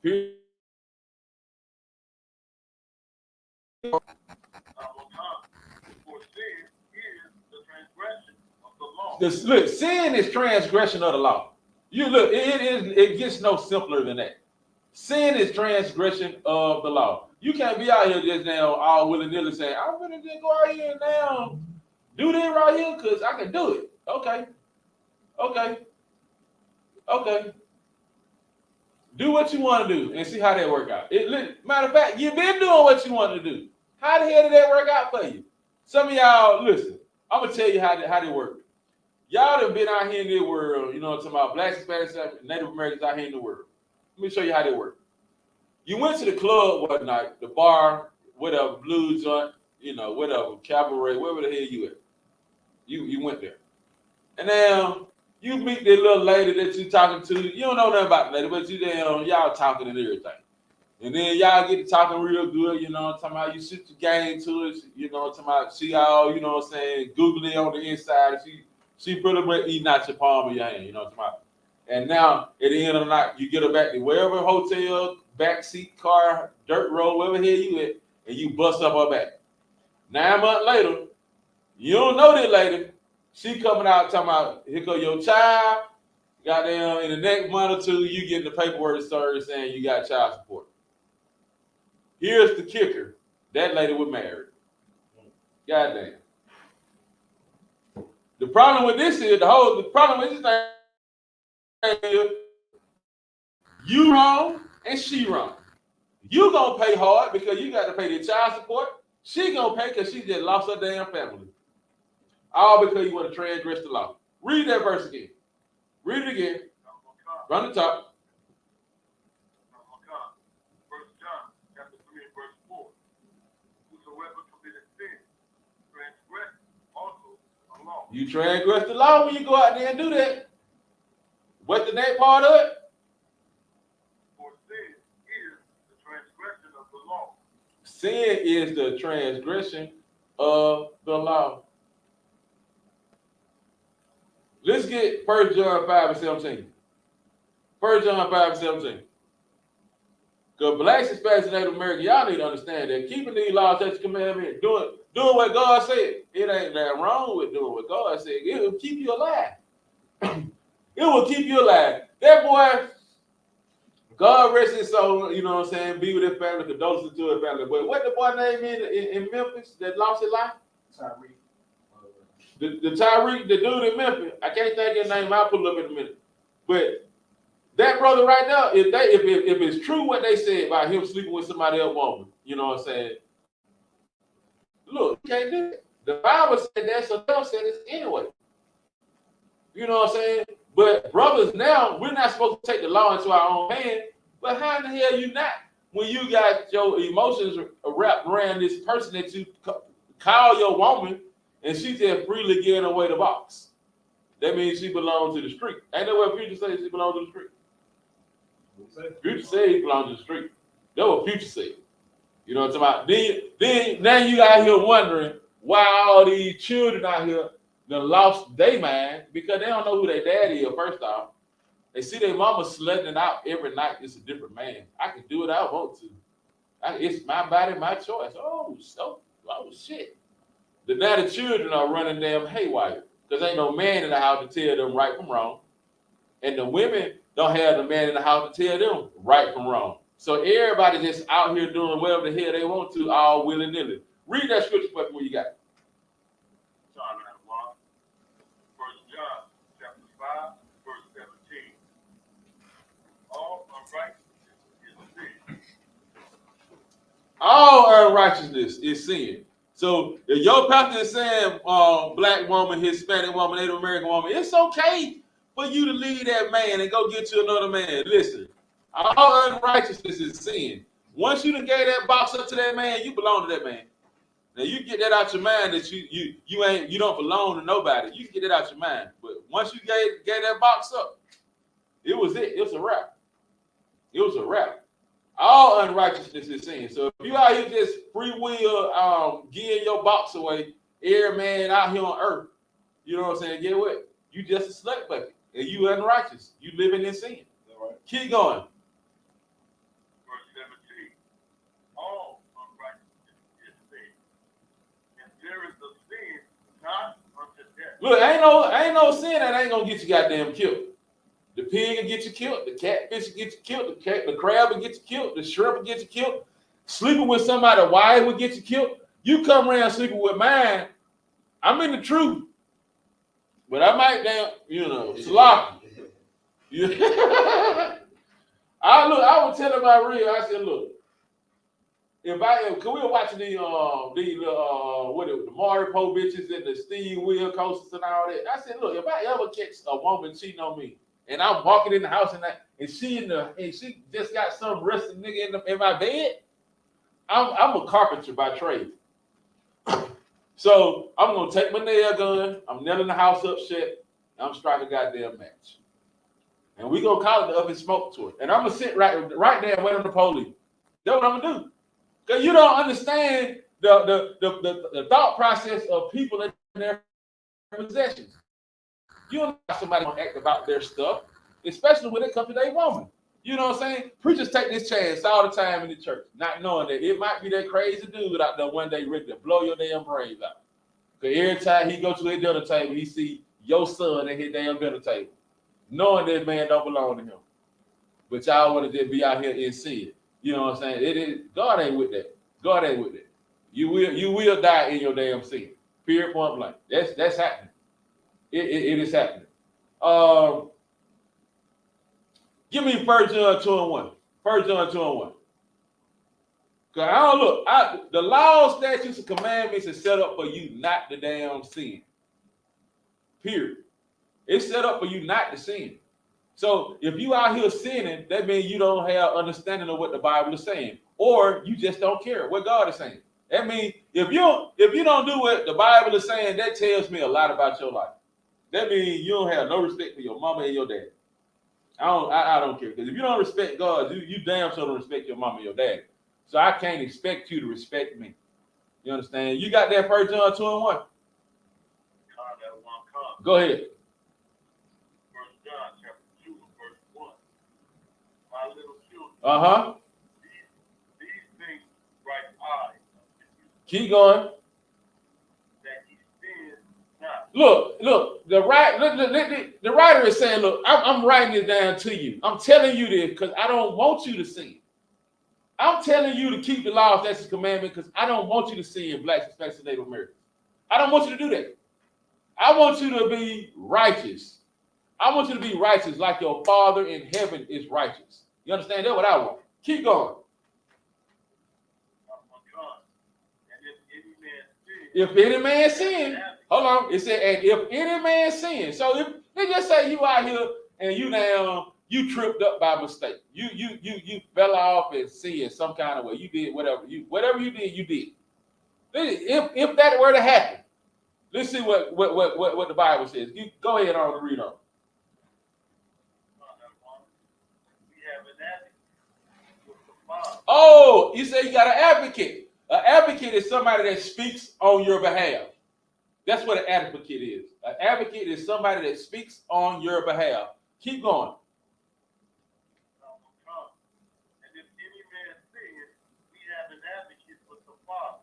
A: Period. Look, sin is transgression of the law. You look, it gets no simpler than that. Sin is transgression of the law. You can't be out here just now all willy-nilly saying, I'm gonna just go out here and now do this right here because I can do it. Okay. Do what you want to do and see how that work out. Matter of fact, you've been doing what you want to do. How the hell did that work out for you? Some of y'all, listen, I'm gonna tell you how they work. Y'all have been out here in the world, you know what I'm talking about, Blacks, Hispanics, Native Americans out here in the world. Let me show you how they work. You went to the club one night, the bar, whatever, blue joint, you know, whatever, cabaret, wherever the hell you at. You went there. And now you meet the little lady that you talking to. You don't know nothing about the lady, but y'all talking and everything. And then y'all get to talking real good, you know what I'm talking about? You shoot your game to it, you know what I'm talking about? She all, you know what I'm saying, googly on the inside. She pretty much eating out your palm of your hand, you know what I'm talking about? And now, at the end of the night, you get her back to wherever hotel, backseat car, dirt road, wherever here you at, and you bust up her back. 9 months later, you don't know this lady. She coming out talking about, here go your child. Goddamn, in the next month or two, you get the paperwork started saying you got child support. Here's the kicker. That lady was married. Goddamn. The problem with this is, the problem with this thing is, you wrong and she wrong. You gonna pay hard because you got to pay the child support. She gonna pay because she just lost her damn family. All because you want to transgress the law. Read that verse again. Read it again. Run the top.
B: 1 John, chapter 3 and verse 4. Whosoever committed sin, transgress also the law.
A: You transgress the law when you go out there and do that. What's the next part of it? Sin is the transgression of the law. Let's get 1 John 5 and 17. 1 John 5 and 17. Because blacks, Hispanics, and Native American, y'all need to understand that keeping these laws, statutes, commandments, doing what God said, it ain't that wrong with doing what God said. It will keep you alive. It will keep you alive. That boy, God rest his soul, you know what I'm saying? Be with his family, condolences to his family. But what the boy name in Memphis that lost his life?
C: Tyreek.
A: The Tyreek, the dude in Memphis. I can't think his name. I'll pull it up in a minute. But that brother right now, if it's true what they said about him sleeping with somebody else woman, you know what I'm saying? Look, you can't do it. The Bible said that, so they'll say this anyway. You know what I'm saying? But brothers, now we're not supposed to take the law into our own hand. But how in the hell you not? When you got your emotions wrapped around this person that you call your woman, and she just freely giving away the box. That means she belongs to the street. Ain't that what Future says she belongs to the street? Future said he belongs to the street. That's what Future said. You know what I'm talking about? Then now you out here wondering why all these children out here done lost their mind because they don't know who their daddy is, first off. They see their mama slutting out every night. It's a different man. I can do what I want to. It's my body, my choice. Oh shit. Now the children are running damn haywire because ain't no man in the house to tell them right from wrong. And the women don't have the man in the house to tell them right from wrong. So everybody just out here doing whatever the hell they want to, all willy-nilly. Read that scripture for me when you got it.
B: John 1, 1 John chapter 5, verse 17. All unrighteousness is sin.
A: All unrighteousness is sin. So if your pastor is saying black woman, Hispanic woman, Native American woman, it's okay for you to leave that man and go get you another man. Listen, all unrighteousness is sin. Once you done gave that box up to that man, you belong to that man. Now you get that out your mind that you don't belong to nobody. You can get that out your mind. But once you gave that box up, it was it. It was a wrap. It was a wrap. All unrighteousness is sin. So if you out here just free will giving your box away, every man out here on earth, you know what I'm saying? Get what? You just a slut bucket. And you unrighteous. You living in sin.
C: Right.
A: Keep going.
B: Verse 17. All unrighteousness is sin. And there is a sin not unto death.
A: Look, ain't no sin that ain't gonna get you goddamn killed. The pig will get you killed. The catfish will get you killed. The crab will get you killed. The shrimp will get you killed. Sleeping with somebody's wife will get you killed. You come around sleeping with mine, I'm in the truth. But I might sloppy. I was telling my real, I said, look, cause we were watching the Mario Po bitches and the Steve Will coasters and all that. I said, look, if I ever catch a woman cheating on me, and I'm walking in the house and she just got some rusty nigga in my bed, I'm a carpenter by trade. So I'm gonna take my nail gun, I'm nailing the house up shit, and I'm striking a goddamn match. And we gonna call it the up and smoke to it. And I'm gonna sit right there and wait on the police. That's what I'm gonna do. Because you don't understand the thought process of people in their possessions. You don't know somebody gonna act about their stuff, especially when it comes to their woman. You know what I'm saying? Preachers take this chance all the time in the church, not knowing that it might be that crazy dude out there one day ready to blow your damn brains out. Because every time he goes to his dinner table, he see your son at his damn dinner table, knowing that man don't belong to him. But y'all want to just be out here and see it. You know what I'm saying? It is God ain't with that. God ain't with that. You will die in your damn sin. Period, point blank. That's happening. It is happening. Give me 1 John 2 and 1. 1 John 2 and 1. Because I don't look. The laws, statutes, and commandments is set up for you not to damn sin. Period. It's set up for you not to sin. So if you out here sinning, that means you don't have understanding of what the Bible is saying, or you just don't care what God is saying. That means if you don't do what the Bible is saying, that tells me a lot about your life. That means you don't have no respect for your mama and your dad. I don't care, because if you don't respect God, you damn sure don't respect your mama and your dad. So I can't expect you to respect me. You understand? You got that 1 John 2:1. Go ahead.
B: 1 John chapter 2 verse 1. My little children.
A: Uh-huh.
B: These things write I.
A: Keep going.
B: That he sin not.
A: Look, the writer is saying, look, I'm writing it down to you. I'm telling you this because I don't want you to sin. I'm telling you to keep the law, statutes, commandment, because I don't want you to sin, blacks, especially Native Americans. I don't want you to do that. I want you to be righteous. I want you to be righteous like your Father in heaven is righteous. You understand? That's what I want. Keep going. If any man sin, hold on. It said, and if any man sin. So if they just say you out here and you tripped up by mistake. You fell off and sinned some kind of way. You did whatever you did, you did. If that were to happen, let's see what the Bible says. You go ahead on and read on. Oh, you say you got an advocate. An advocate is somebody that speaks on your behalf. That's what an advocate is. An advocate is somebody that speaks on your behalf. Keep going.
B: And if any man sin, we have an advocate with the Father,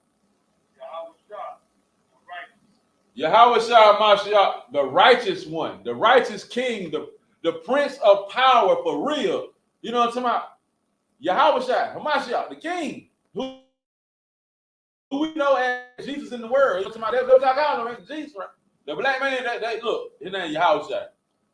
A: Yahweh Mashiach, the righteous one, the righteous king, the prince of power for real. You know what I'm talking about? Yahweh Mashiach, the king, who we know as Jesus in the world. You know what I'm talking about? That's what I call him, Jesus, right? The black man, look, his name is Yahweh.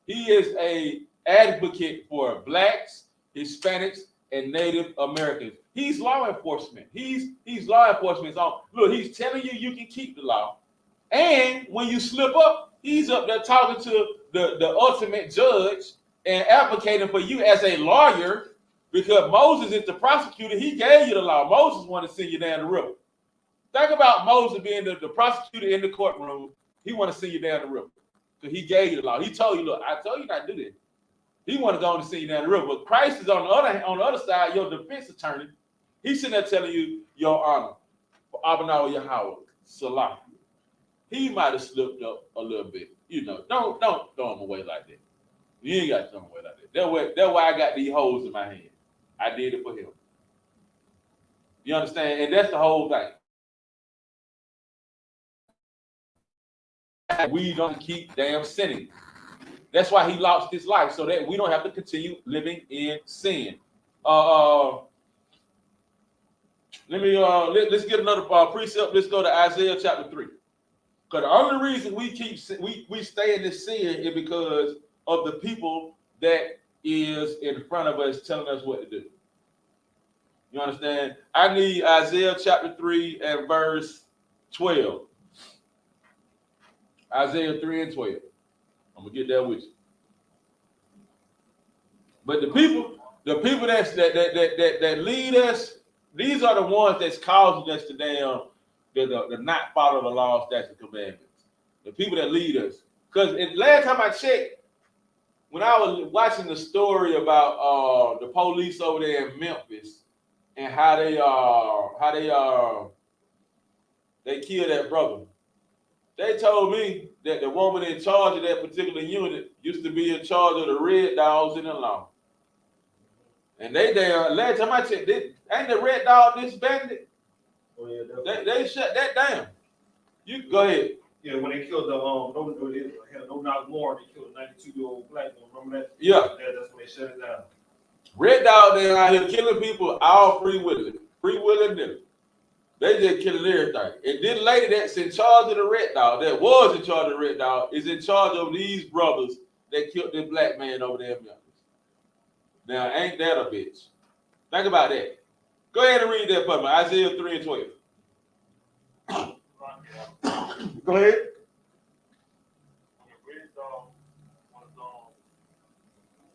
A: He is a advocate for blacks, Hispanics, and Native Americans. He's law enforcement. He's law enforcement. So look, he's telling you can keep the law. And when you slip up, he's up there talking to the ultimate judge and advocating for you as a lawyer, because Moses is the prosecutor. He gave you the law. Moses wanted to send you down the river. Think about Moses being the prosecutor in the courtroom. He wanted to send you down the river because he gave you the law. He told you, look, I told you not to do this. He wanted to go and send you down the river. But Christ is on the other side, your defense attorney. He's sitting there telling you, your honor, for Abanawa Yahweh, Salah. He might have slipped up a little bit. You know, don't throw him away like that. You ain't got to throw him away like that. That's why I got these holes in my hand. I did it for him. You understand? And that's the whole thing. We don't keep damn sinning. That's why he lost his life, so that we don't have to continue living in sin. Let's get another precept. Let's go to Isaiah chapter 3. Because the only reason we stay in this sin is because of the people that is in front of us telling us what to do. You understand? I need Isaiah chapter 3 and verse 12. Isaiah 3 and 12. I'm gonna get that with you. But the people that lead us, these are the ones that's causing us to the not follow the law, statutes, and commandments. The people that lead us. Because last time I checked, when I was watching the story about the police over there in Memphis and how they killed that brother. They told me that the woman in charge of that particular unit used to be in charge of the red dogs in the law. And last time I checked, ain't the red dog disbanded?
C: Oh, yeah,
A: they shut that down. You go ahead.
C: Yeah, when they killed no knock more, they killed a 92-year-old black man. Remember that?
A: Yeah.
C: That's when they shut it down.
A: Red dog, they out here killing people all free willing them. They just killing everything. And this lady that's in charge of the red dog, that was in charge of the red dog, is in charge of these brothers that killed this black man over there in Memphis. Now, ain't that a bitch? Think about that. Go ahead and read that for me. Isaiah 3 and 12. Go ahead.
B: The red dog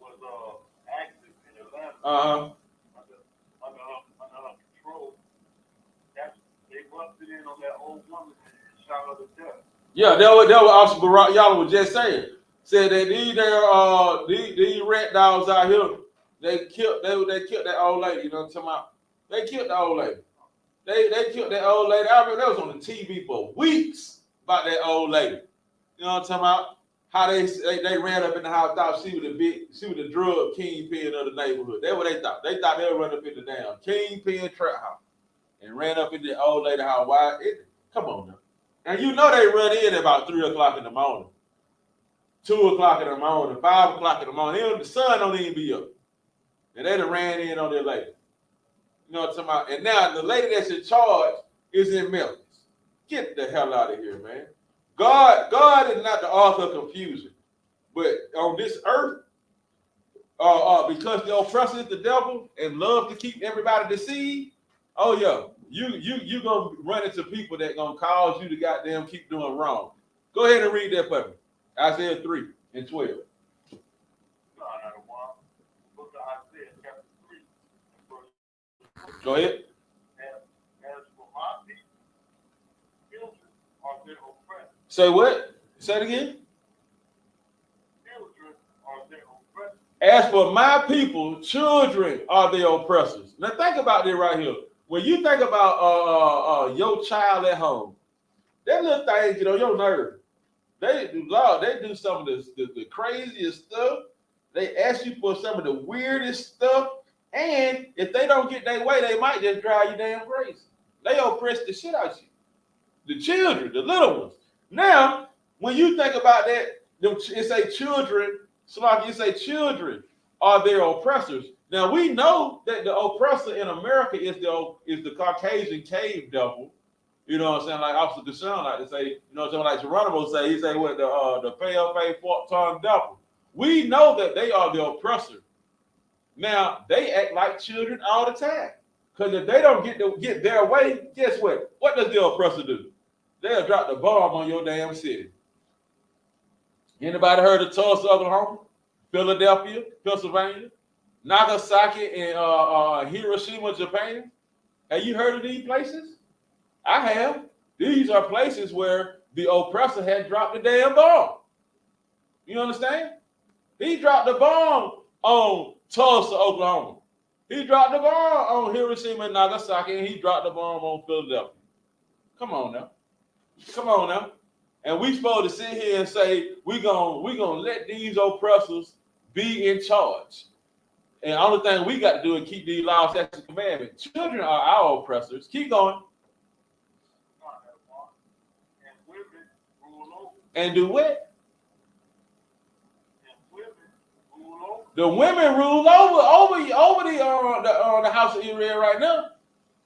B: was active in Atlanta. Under her control. They busted in on that old woman and shot her to death.
A: Yeah, that was Officer Barack Yalla was just saying. Said that these red dogs out here, they killed that old lady, you know what I'm talking about? They killed the old lady. They killed that old lady. I remember that was on the TV for weeks about that old lady. You know what I'm talking about? How they ran up in the house, thought she was the drug kingpin of the neighborhood. That's what they thought. They thought they would run up in the damn kingpin trap house and ran up in the old lady house. Why? Come on now. And you know they run in at about 3 o'clock in the morning, 2 o'clock in the morning, 5 o'clock in the morning. The sun don't even be up. And they done ran in on their lady. You know what I'm talking about? And now the lady that's in charge is in Memphis. Get the hell out of here, man. God is not the author of confusion. But on this earth, because the oppressor is the devil and love to keep everybody deceived, oh yeah, you gonna run into people that gonna cause you to goddamn keep doing wrong. Go ahead and read that for me. Isaiah 3 and 12. Go ahead.
B: As for my people, children are their oppressors.
A: Say what? Say it again.
B: Children are their oppressors.
A: As for my people, children are their oppressors. Now think about this right here. When you think about your child at home, that little thing get on your nerve. They do some of the craziest stuff. They ask you for some of the weirdest stuff. And if they don't get their way, they might just drive you damn crazy. They oppress the shit out of you. The children, the little ones. Now, when you think about that, it say children, Slocky, it say children are their oppressors. Now we know that the oppressor in America is the Caucasian cave devil. You know what I'm saying? Like Officer Deshaun like to say, you know what I'm saying? Like Geronimo say, he say what the pale-faced fork-tongued devil. We know that they are the oppressor. Now they act like children all the time. Because if they don't get their way, guess what? What does the oppressor do? They'll drop the bomb on your damn city. Anybody heard of Tulsa, Oklahoma? Philadelphia, Pennsylvania, Nagasaki, and Hiroshima, Japan? Have you heard of these places? I have. These are places where the oppressor had dropped the damn bomb. You understand? He dropped the bomb on Tulsa, Oklahoma. He dropped the bomb on Hiroshima and Nagasaki, and he dropped the bomb on Philadelphia. Come on now. Come on now. And we supposed to sit here and say, we're gonna let these oppressors be in charge. And the only thing we got to do is keep these laws, statutes, and commandments. Children are our oppressors. Keep going. And do what? The women rule over the house of Israel right now.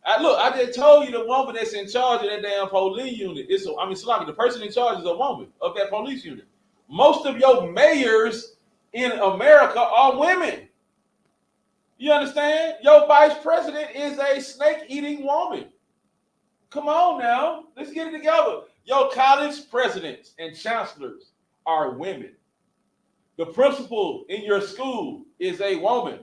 A: I just told you the woman that's in charge of that damn police unit. The person in charge is a woman of that police unit. Most of your mayors in America are women. You understand? Your vice president is a snake-eating woman. Come on now, let's get it together. Your college presidents and chancellors are women. The principal in your school is a woman.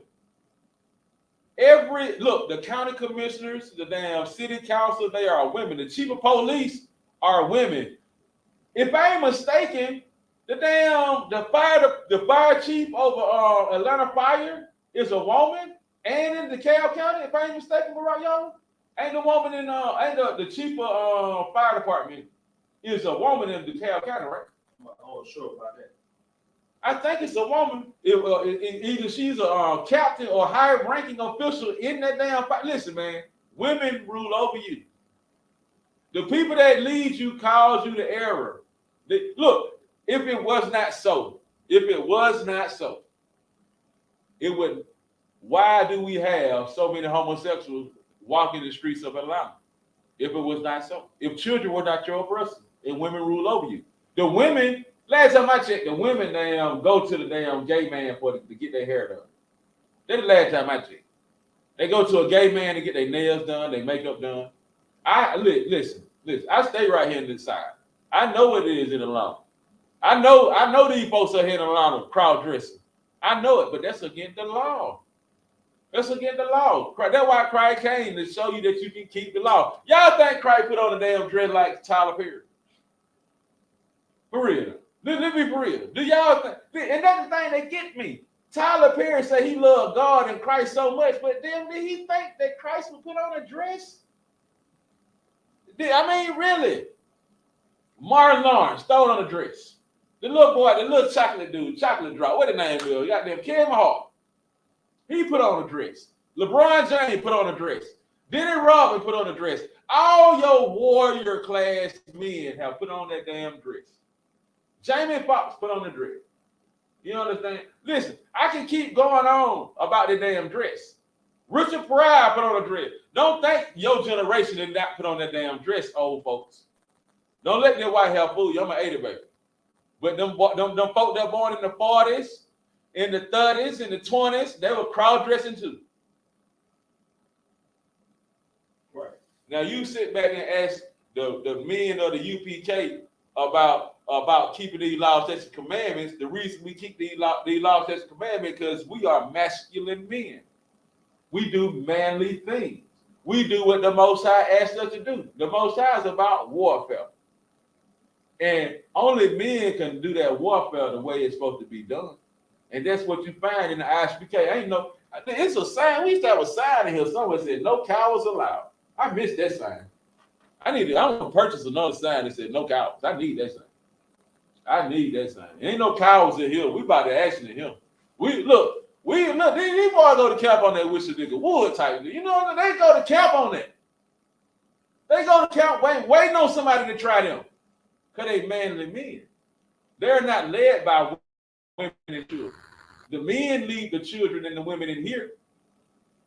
A: The county commissioners, the damn city council, they are women. The chief of police are women. If I ain't mistaken, the fire chief over Atlanta Fire is a woman, and in DeKalb County, if I ain't mistaken, right, y'all, ain't the chief of fire department is a woman in DeKalb County, right?
C: I'm not sure about that.
A: I think it's a woman. Either she's a captain or high-ranking official in that damn fight. Listen, man, women rule over you. The people that lead you cause you the error. Look, if it was not so, it would. Why do we have so many homosexuals walking the streets of Atlanta? If it was not so, if children were not your oppressor and women rule over you, the women. Last time I checked, the women go to the damn gay man to get their hair done. That's the last time I checked. They go to a gay man to get their nails done, their makeup done. Listen. I stay right here in this side. I know what it is in Atlanta. I know these folks are here in Atlanta crowd dressing. I know it, but that's against the law. That's against the law. That's why Christ came, to show you that you can keep the law. Y'all think Christ put on a damn dress like Tyler Perry? For real. Let me be for real. Do y'all think? And that's the thing that gets me. Tyler Perry said he loved God and Christ so much, but then did he think that Christ would put on a dress? I mean, really? Martin Lawrence, throw it on a dress. The little boy, the little chocolate dude, chocolate drop, what the name is? Goddamn Kevin Hart. He put on a dress. LeBron James put on a dress. Denny Rodman put on a dress. All your warrior class men have put on that damn dress. Jamie Foxx put on the dress. You understand? Listen, I can keep going on about the damn dress. Richard Pryor put on a dress. Don't think your generation did not put on that damn dress, old folks. Don't let that white hair fool you. I'm an 80 baby. But them folk that born in the 40s, in the 30s, in the 20s, they were cross-dressing too.
C: Right.
A: Now you sit back and ask the men of the UPK about keeping these laws, statutes, and commandments. The reason we keep these laws, statutes, and commandments because we are masculine men. We do manly things. We do what the Most High asked us to do. The Most High is about warfare. And only men can do that warfare the way it's supposed to be done. And that's what you find in the I.S.U.P.K. Ain't no, it's a sign. We used to have a sign in here somewhere that said no cowards allowed. I missed that sign. I'm gonna purchase another sign that said no cowards. I need that sign. I need that sign. Ain't no cowards in here. We about to action in here. These boys go to camp on that wish a nigga wood type. You know, they go to camp on that. They go to camp waiting on somebody to try them. Because they manly men. They're not led by women and children. The men lead the children and the women in here.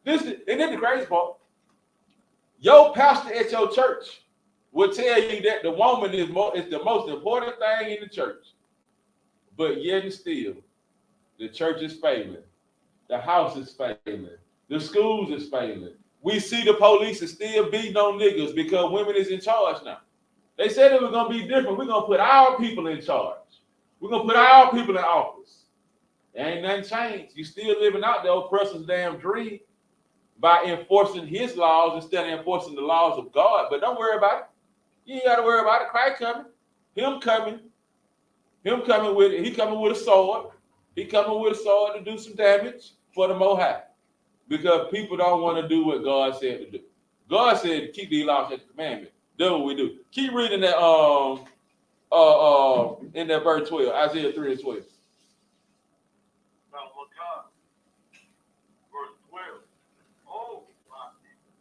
A: And then the crazy part. Your pastor at your church will tell you that the woman is the most important thing in the church. But yet and still, the church is failing. The house is failing. The schools is failing. We see the police is still beating on niggas because women is in charge now. They said it was going to be different. We're going to put our people in charge. We're going to put our people in office. There ain't nothing changed. You still living out the oppressor's damn dream by enforcing his laws instead of enforcing the laws of God. But don't worry about it. You ain't got to worry about it. Christ coming. Him coming with it. He coming with a sword. He coming with a sword to do some damage for the Most High. Because people don't want to do what God said to do. God said to keep these laws and commandments. That's what we do. Keep reading that in that verse 12, Isaiah 3 and 12.
B: Now, look God, verse 12. Oh, my people,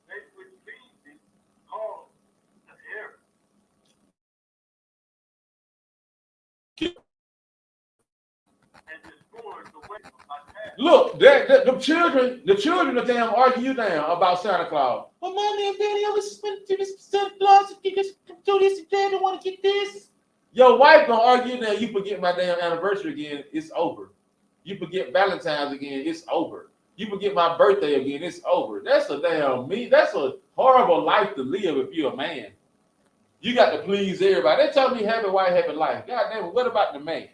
B: they which feed thee call an error. And destroy the way of my path.
A: Look, the children of them argue you down about Santa Claus. Well, mommy and daddy, I was spending this Santa Claus to get this, do this, and daddy want to get this. Your wife gonna argue now. You forget my damn anniversary again, it's over. You forget Valentine's again, it's over. You forget my birthday again, it's over. That's a horrible life to live if you're a man. You got to please everybody. They tell me happy wife, happy life. God damn it, what about the man?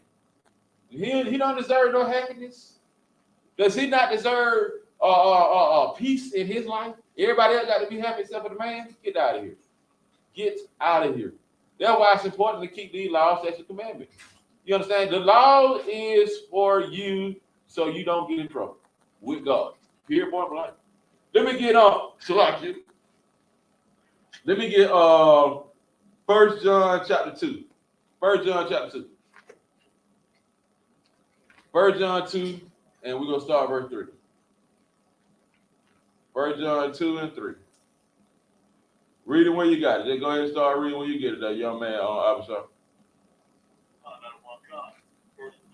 A: He don't deserve no happiness. Does he not deserve peace in his life? Everybody else got to be happy except for the man. Get out of here. Get out of here. That's why it's important to keep these laws, statutes, and commandments. You understand? The law is for you so you don't get in trouble with God. Period, point blank. Let me get Shalaki. Let me get 1 John chapter 2. 1 John chapter 2. 1 John 2, and we're going to start verse 3. 1 John 2 and 3. Read it when you got it. Just go ahead and start reading when you get it, that young man on Abishai.
B: 1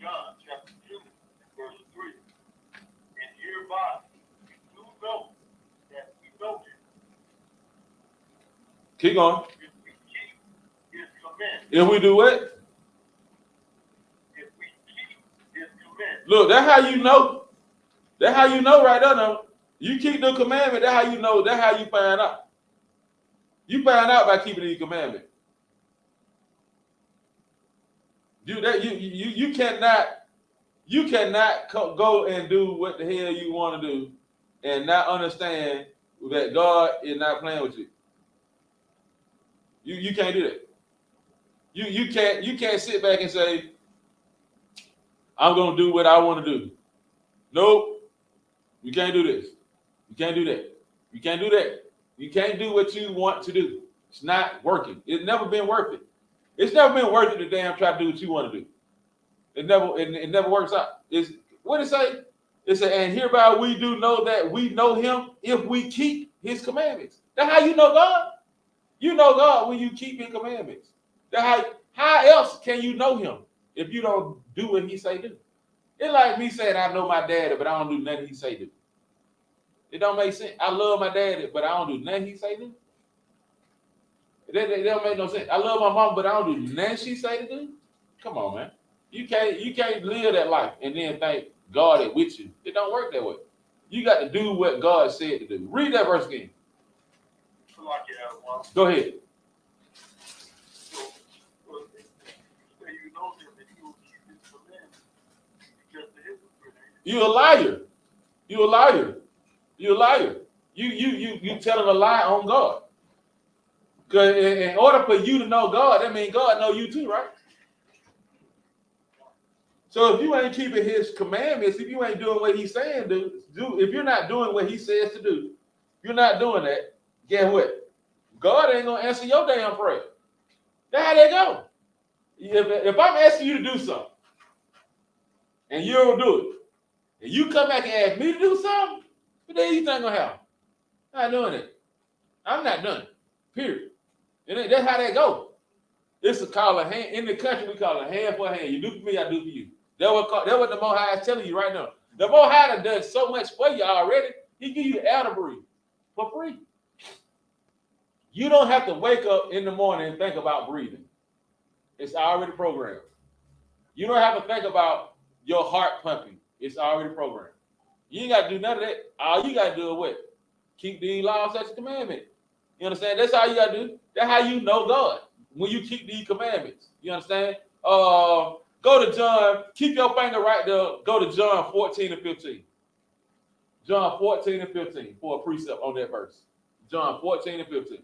B: John chapter 2, verse 3. And hereby we do know that we know him.
A: Keep going.
B: If we keep his commandments.
A: If we do what? Look, that's how you know. That's how you know right there. Now. You keep the commandment. That's how you know. That's how you find out. You find out by keeping the commandment. You cannot go and do what the hell you want to do and not understand that God is not playing with you. You can't do that. You can't sit back and say, I'm gonna do what I want to do. Nope, you can't do this. You can't do that. You can't do that. You can't do what you want to do. It's not working. It's never been worth it. It's never been worth it to damn try to do what you want to do. It never works out. It's what it say? It say, and hereby we do know that we know him if we keep his commandments. That's how you know God. You know God when you keep his commandments. That's how else can you know him if you don't do what he say do? It's like me saying I know my daddy, but I don't do nothing he say do. It don't make sense. I love my daddy, but I don't do nothing he say do. It don't make no sense. I love my mom, but I don't do nothing she say to do. Come on, man. You can't live that life and then think God is with you. It don't work that way. You got to do what God said to do. Read that verse again. Go ahead. You a liar. You a liar. You a liar. You telling a lie on God. Because in order for you to know God, that means God know you too, right? So if you ain't keeping his commandments, if you ain't doing what he's saying do, if you're not doing what he says to do, you're not doing that, guess what? God ain't gonna answer your damn prayer. That's how they go. If I'm asking you to do something and you don't do it, and you come back and ask me to do something, what the hell you think gonna happen? I'm not doing it. I'm not doing it. Period. That's how they go. It's a call of hand. In the country, we call it hand for hand. You do for me, I do for you. That's what the Most High is telling you right now. The Most High does so much for you already. He give you air to breathe for free. You don't have to wake up in the morning and think about breathing. It's already programmed. You don't have to think about your heart pumping. It's already programmed. You ain't got to do none of that. All you got to do is what? Keep these laws, such a commandment. You understand? That's all you got to do. That's how you know God. When you keep these commandments. You understand? Go to John. Keep your finger right there. Go to John 14 and 15. John 14 and 15 for a precept on that verse. John 14 and 15.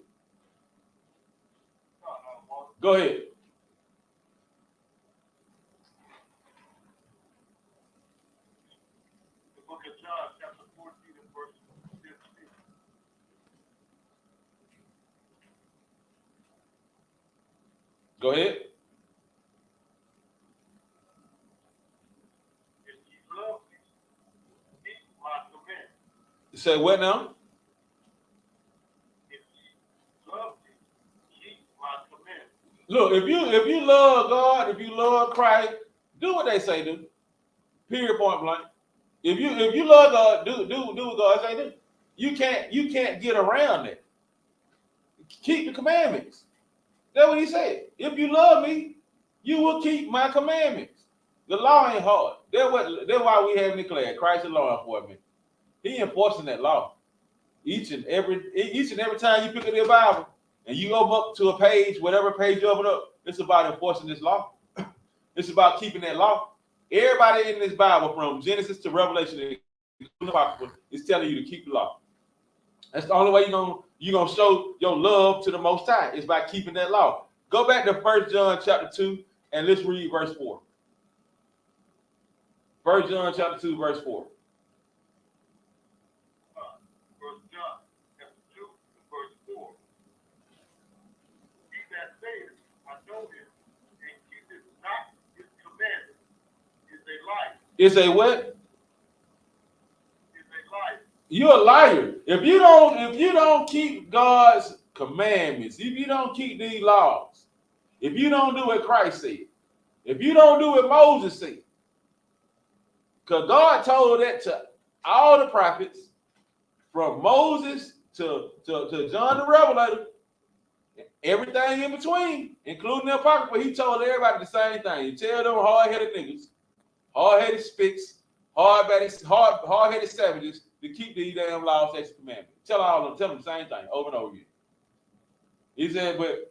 A: Go ahead.
B: The book of John, chapter 14 and verse 15.
A: Go ahead.
B: If ye love me, keep my commandments.
A: You say what now?
B: If ye love me, keep my commandments.
A: Look, if you love God, if you love Christ, do what they say do. Period, point blank. If you love God, do what God say do. You can't get around it. Keep the commandments. That's what he said. If you love me, you will keep my commandments. The law ain't hard. That's why we have declared Christ the law enforcement. He enforcing that law. Each and every time you pick up your Bible and you open up to a page, whatever page you open up, it's about enforcing this law. It's about keeping that law. Everybody in this Bible, from Genesis to Revelation, is telling you to keep the law. That's the only way you're gonna show your love to the Most High is by keeping that law. Go back to 1 John chapter 2 and let's read verse 4. 1 John chapter 2, verse 4.
B: 1 John chapter 2 verse 4. He that saith, I know him, and keepeth not his commandments, is a liar.
A: Is a what?
B: Is a liar.
A: You're a liar. If you don't keep God's commandments, if you don't keep these laws, if you don't do what Christ said, if you don't do what Moses said, because God told that to all the prophets, from Moses to John the Revelator, everything in between, including the Apocrypha, he told everybody the same thing. He tell them hard-headed niggas, hard-headed spicks, hard-headed savages to keep these damn laws, statutes, and commandments. Tell them the same thing over and over again. He said, but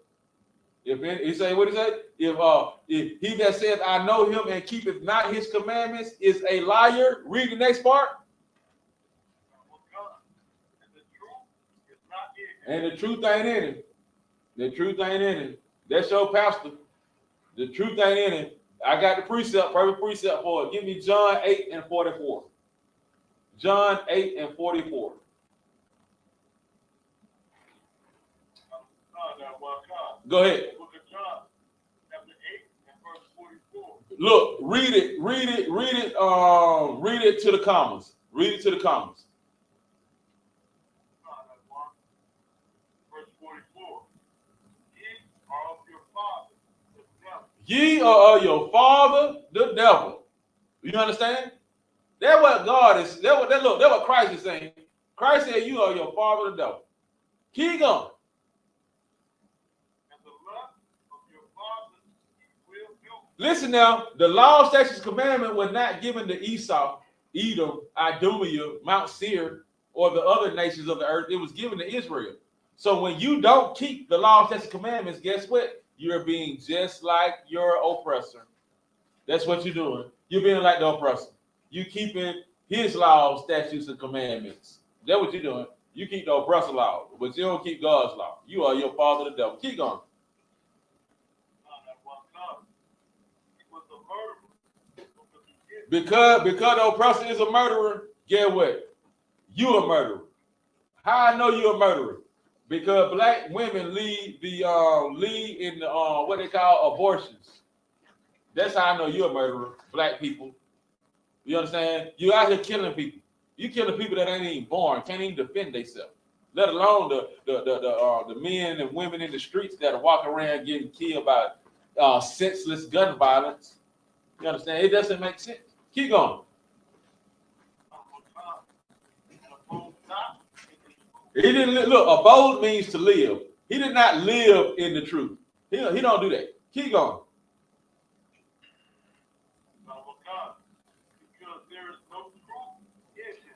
A: he said, what he said? If he that says, I know him and keepeth not his commandments is a liar. Read the next part. And the truth ain't in it. The truth ain't in it. That's your pastor. The truth ain't in it. I got the precept, perfect precept for it. Give me John 8 and 44. John 8 and 44. Go ahead.
B: Book of John, chapter 8 and verse 44.
A: Look, read it to the commas. Read it to the commas.
B: Verse 44. Ye are of your father, the devil.
A: Ye are of your father, the devil. You understand? That's what God is. That's what Christ is saying. Christ said, "You are your father, the devil." Keep going.
B: And the lust of your father will do.
A: Listen now. The law, statutes, commandment was not given to Esau, Edom, Idumea, Mount Seir, or the other nations of the earth. It was given to Israel. So when you don't keep the law, statutes, commandments, guess what? You're being just like your oppressor. That's what you're doing. You're being like the oppressor. You keeping his laws, statutes, and commandments. That's what you're doing. You keep the oppressor law, but you don't keep God's law. You are your father, the devil. Keep going. Because the oppressor is a murderer, get what? You a murderer. How I know you're a murderer? Because black women lead in the what they call abortions. That's how I know you're a murderer. Black people. You understand? You out here killing people. You killing people that ain't even born, can't even defend themselves. Let alone the men and women in the streets that are walking around getting killed by senseless gun violence. You understand? It doesn't make sense. Keep going. He didn't look. Abode means to live. He did not live in the truth. He don't do that. Keep going.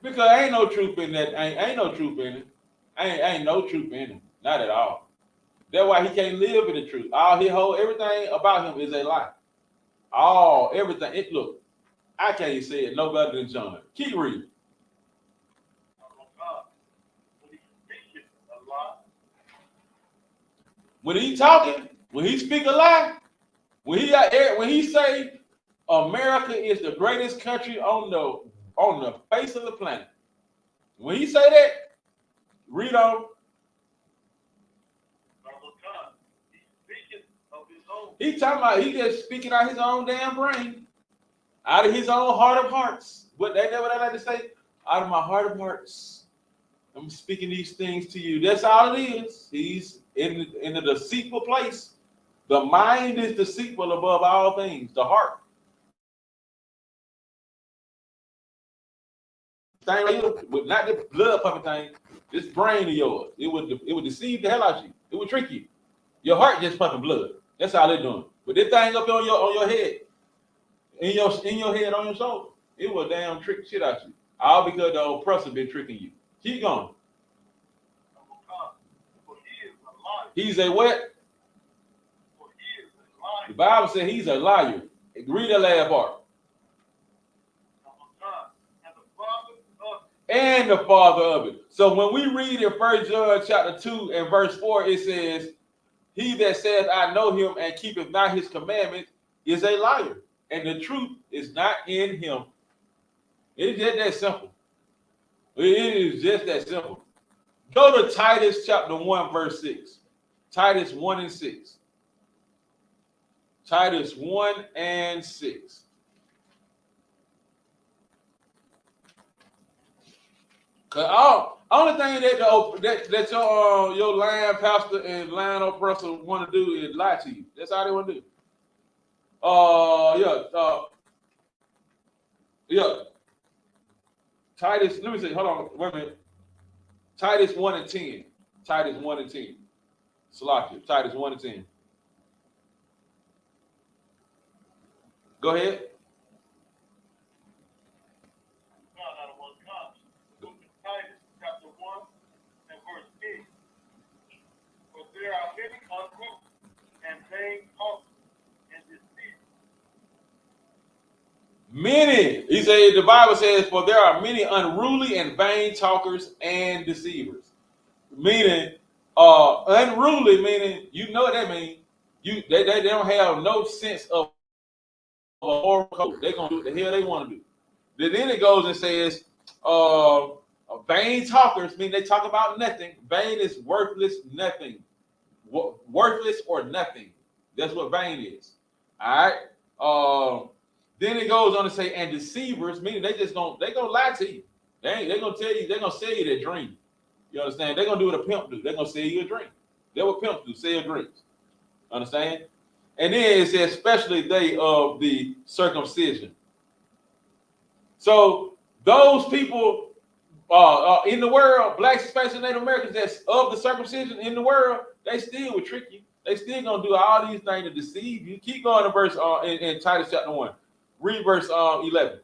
A: Because ain't no truth in that. Ain't no truth in it. Ain't no truth in it. Not at all. That's why he can't live in the truth. Everything about him is a lie. Everything. Look, I can't say it no better than John. Keep reading. When he talking, when he speak a lie, when he say America is the greatest country on the face of the planet, when he say that, read on. He talking about he just speaking out his own damn brain, out of his own heart of hearts. What they like to say, out of my heart of hearts, I'm speaking these things to you. That's all it is. He's in a deceitful place. The mind is deceitful above all things. The heart. Thing with not the blood pumping thing, this brain of yours. It would deceive the hell out of you. It would trick you. Your heart just pumping blood. That's all they're doing. But this thing up on your head, in your head on your shoulder, it will damn trick shit out of you. All because the oppressor been tricking you. Keep going. He's a what? The Bible says he's a liar. Read that last part. And the father of it. So when we read in 1 John chapter 2 and verse 4, it says, he that says, I know him and keepeth not his commandments is a liar. And the truth is not in him. It's just that simple. It is just that simple. Go to Titus chapter 1, verse 6. Titus 1 and 6. Titus 1 and 6. Cause only thing that your lying pastor and lying oppressor want to do is lie to you. That's all they want to do. Yeah. Titus, let me see. Hold on, wait a minute. Titus 1 and 10. Titus 1 and 10. Salakia. Titus 1 and 10. Go ahead.
B: Titus chapter 1 and verse 8. For there are many unruly and vain talkers and deceivers.
A: Many, he said, the Bible says, for there are many unruly and vain talkers and deceivers. Meaning, unruly, meaning, you know what that means. They don't have no sense of moral code. They're gonna do what the hell they want to do. Then it goes and says, vain talkers, mean they talk about nothing. Vain is worthless, nothing. Worthless or nothing. That's what vain is. All right. Then it goes on to say, and deceivers, meaning they gonna lie to you. They gonna tell you, they're gonna sell you their dream. You understand? They're gonna do what a pimp do. They're gonna sell you a dream. That's what pimps do, sell dreams. Understand? And then it says, especially they of the circumcision. So those people in the world, blacks, especially Native Americans, that's of the circumcision in the world, they still would trick you. They still gonna do all these things to deceive you. Keep going to verse in Titus chapter 1. Read verse 11.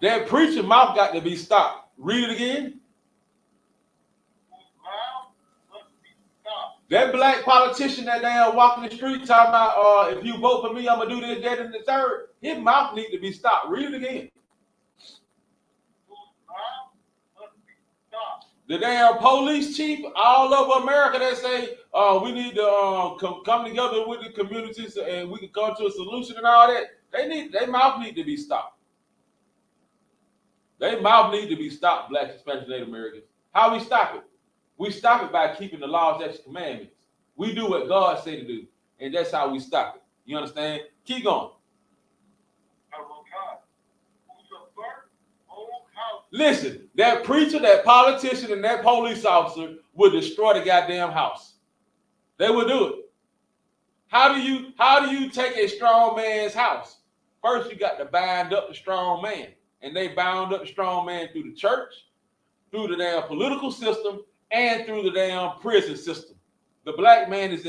A: That preacher mouth got to be stopped. Read it again. That black politician that damn walking the street talking about if you vote for me, I'm gonna do this, that, and the third. His mouth need to be stopped. Read it again. The damn police chief all over America that say we need to come together with the communities and we can come to a solution and all that. Their mouth need to be stopped. Their mouth need to be stopped, blacks, Hispanics, Native Americans. How we stop it? We stop it by keeping the laws, statutes, commandments. We do what God said to do, and that's how we stop it. You understand? Keep going. Listen, that preacher, that politician, and that police officer would destroy the goddamn house. They would do it. How do you take a strong man's house? First, you got to bind up the strong man. And they bound up the strong man through the church, through the damn political system, and through the damn prison system. The black man is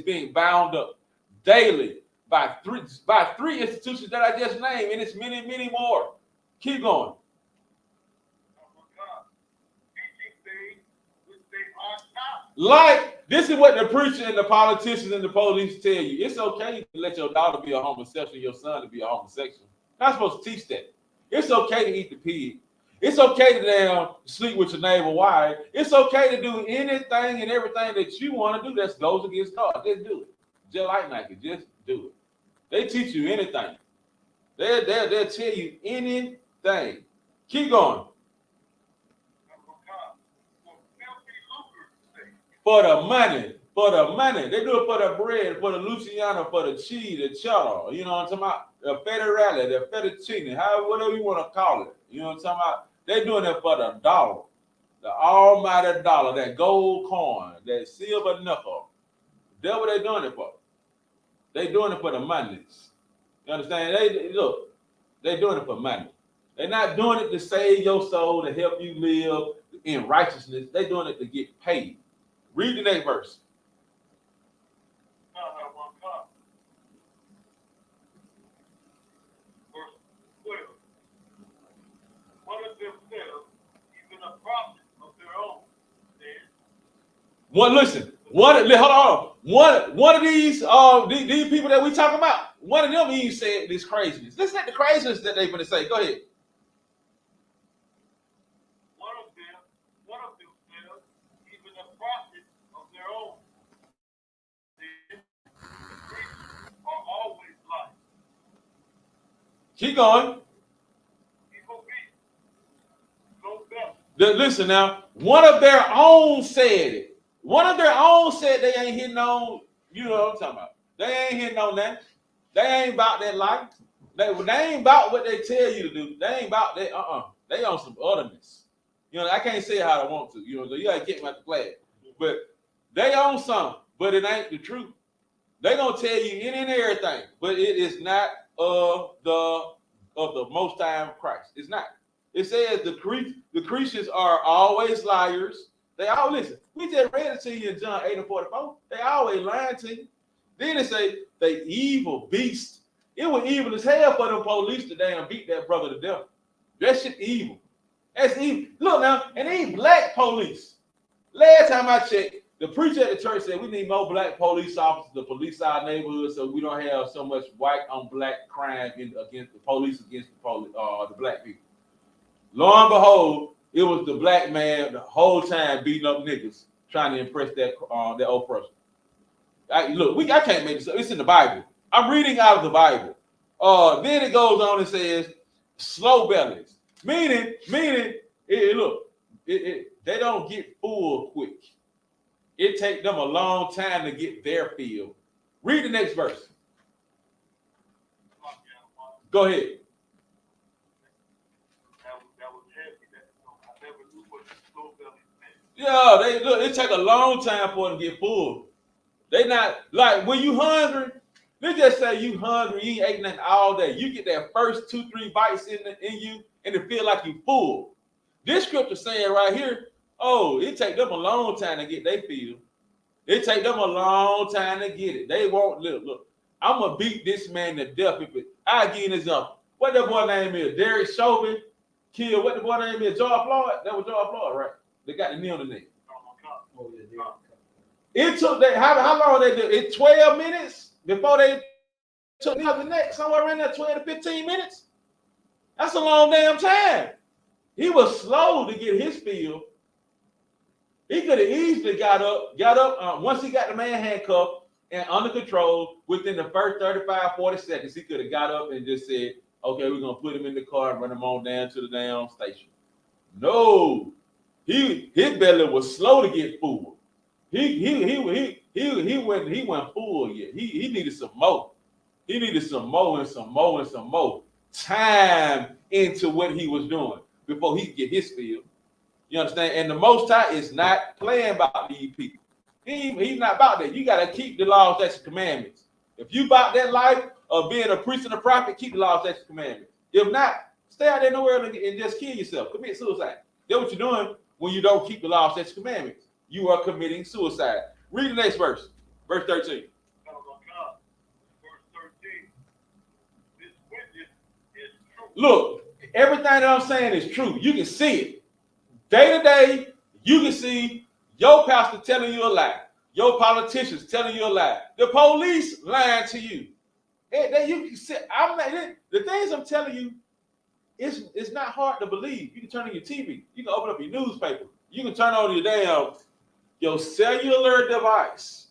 A: being bound up daily by three institutions that I just named, and it's many, many more. Keep going. Like, this is what the preacher and the politicians and the police tell you. It's okay to let your daughter be a homosexual, your son to be a homosexual. Not supposed to teach that. It's okay to eat the pig. It's okay to damn sleep with your neighbor wife. It's okay to do anything and everything that you want to do that goes against God. Just do it. Just like Nike, just do it. They teach you anything. They'll tell you anything. Keep going. For the money. They do it for the bread, for the Luciano, for the cheese, the cheddar. You know what I'm talking about? The federale, the fettuccine, whatever you want to call it. You know what I'm talking about? They're doing it for the dollar. The almighty dollar, that gold coin, that silver nickel. That's what they're doing it for. They're doing it for the monies. You understand? They're doing it for money. They're not doing it to save your soul, to help you live in righteousness. They're doing it to get paid. Read the next verse. One of these people that we talking about, one of them even said this craziness. Listen at the craziness that they're going to say. Go ahead.
B: One of them said, even the prophets of their own, are always lying.
A: Keep going. Listen now, one of their own said it. One of their own said they ain't hitting on, you know what I'm talking about. They ain't hitting on that. They ain't about that life. They ain't about what they tell you to do. They ain't about that. They on some otherness. You know, I can't say how I want to. You know, you gotta get me out the flag. But they own something, but it ain't the truth. They gonna tell you any and everything, but it is not of the Most High Christ. It's not. It says the Christians are always liars. They all listen. We just read it to you in John 8:44. They always lying to you. Then it say they evil beast. It was evil as hell for them police to damn beat that brother to death. That shit evil. That's evil. Look now, and these black police. Last time I checked, the preacher at the church said we need more black police officers to police our neighborhood so we don't have so much white on black crime against the police, against the black people. Lo and behold, It was the black man the whole time beating up niggas, trying to impress that oppressor. I can't make this up. It's in the Bible. I'm reading out of the Bible. Then it goes on and says, slow bellies, meaning, they don't get full quick. It takes them a long time to get their fill. Read the next verse. Go ahead. Yeah, it take a long time for them to get full. They not like when you hungry. Let's just say you hungry, you ain't ate nothing all day. You get that first 2-3 bites in you, and it feel like you full. This scripture saying right here, it take them a long time to get their fill. It take them a long time to get it. They won't live. Look, I'm gonna beat this man to death. I give you an example. What that boy name is? Derek Chauvin killed. What the boy name is? George Floyd. That was George Floyd, right? They got the knee on the neck. It took that. How long they did it? 12 minutes before they took the neck. Somewhere around there, 12 to 15 minutes. That's a long damn time. He was slow to get his fill. He could have easily got up. Once he got the man handcuffed and under control, within the first 35, 40 seconds, he could have got up and just said, okay, we're going to put him in the car and run him on down to the damn station. No. His belly was slow to get full. He went full yet. He needed some more. He needed some more and some more and some more time into what he was doing before he could get his fill. You understand? And the Most High is not playing about these people. He's not about that. You got to keep the laws, statutes, commandments. If you about that life of being a priest and a prophet, keep the laws, statutes, commandments. If not, stay out there in the world and just kill yourself. Commit suicide. That's what you're doing when you don't keep the laws, statutes, commandments. You are committing suicide. Read the next verse. Verse 13. Look, everything that I'm saying is true. You can see it. Day to day, you can see your pastor telling you a lie. Your politicians telling you a lie. The police lying to you. You can see, the things I'm telling you, it's not hard to believe. You can turn on your TV. You can open up your newspaper. You can turn on your cellular device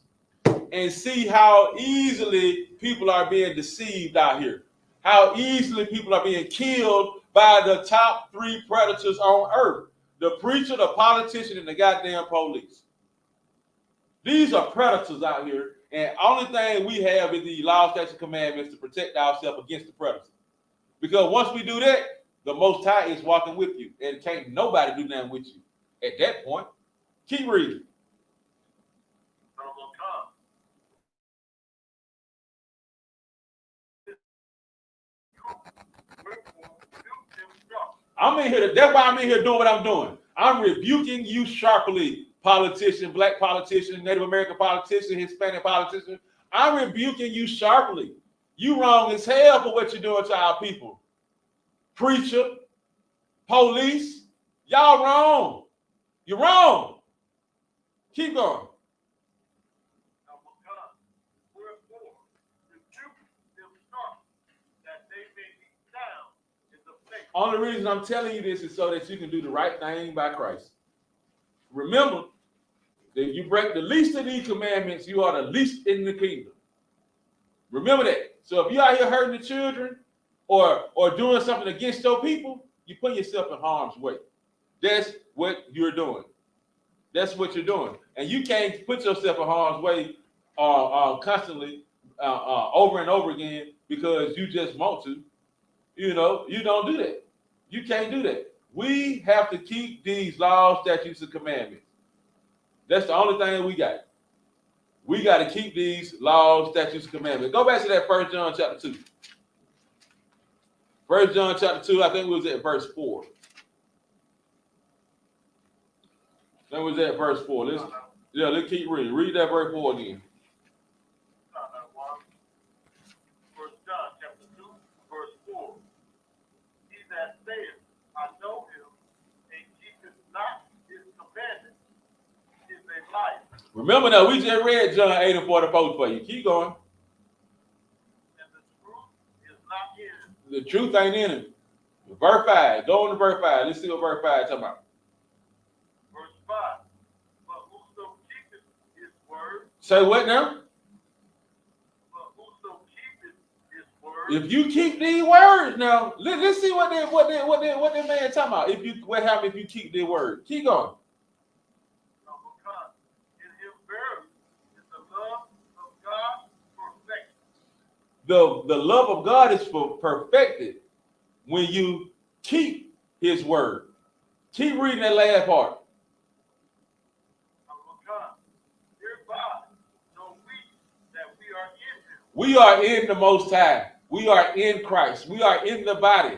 A: and see how easily people are being deceived out here. How easily people are being killed by the top 3 predators on earth. The preacher, the politician, and the goddamn police. These are predators out here, and only thing we have is the law, statutes, commandments to protect ourselves against the predators. Because once we do that, the Most High is walking with you, and can't nobody do nothing with you. At that point, keep reading. I'm in here. That's why I'm in here doing what I'm doing. I'm rebuking you sharply, politician, black politician, Native American politician, Hispanic politician. I'm rebuking you sharply. You wrong as hell for what you're doing to our people. Preacher, police, y'all wrong. You're wrong. Keep going. Only reason I'm telling you this is so that you can do the right thing by Christ. Remember that you break the least of these commandments, you are the least in the kingdom. Remember that. So if you're out here hurting the children or doing something against your people, you put yourself in harm's way. That's what you're doing. That's what you're doing. And you can't put yourself in harm's way constantly over and over again because you just want to. You don't do that. You can't do that. We have to keep these laws, statutes, and commandments. That's the only thing we got. We got to keep these laws, statutes, and commandments. Go back to that 1 John chapter 2. 1 John chapter 2, I think we was at verse 4. That was at verse 4. Let's keep reading. Read that verse 4 again.
B: I know him and keepeth not his commandments is a life.
A: Remember now, we just read John 8 and 44 for you. Keep going.
B: And the truth is not in it.
A: The truth ain't in it. Verse 5. Go on to verse 5. Let's see what verse 5 is talking about. Say what now?
B: But whoso keepeth his word,
A: If you keep these words now, let's see what that man talking about. What happens if you keep their word? Keep going.
B: in him verily is the love of God perfected.
A: The love of God is perfected when you keep his word. Keep reading that last part.
B: Hereby know we that we are in him.
A: We are in the Most High. We are in Christ. We are in the body.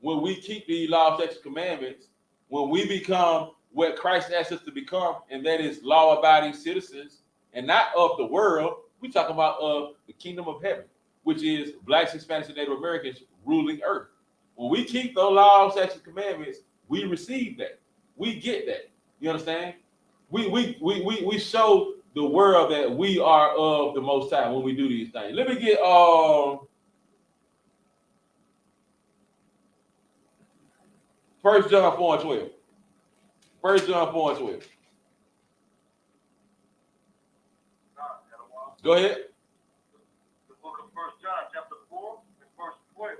A: When we keep the law, statutes, commandments, when we become what Christ asked us to become, and that is law-abiding citizens, and not of the world, we talk about of the kingdom of heaven, which is blacks, Hispanics, and Native Americans ruling earth. When we keep those laws, statutes, commandments, we receive that. We get that. You understand? We show the world that we are of the Most High when we do these things. Let me get 1 John 4:12. 1 John 4:12. Go ahead.
B: The book of 1 John, chapter 4, and verse 12.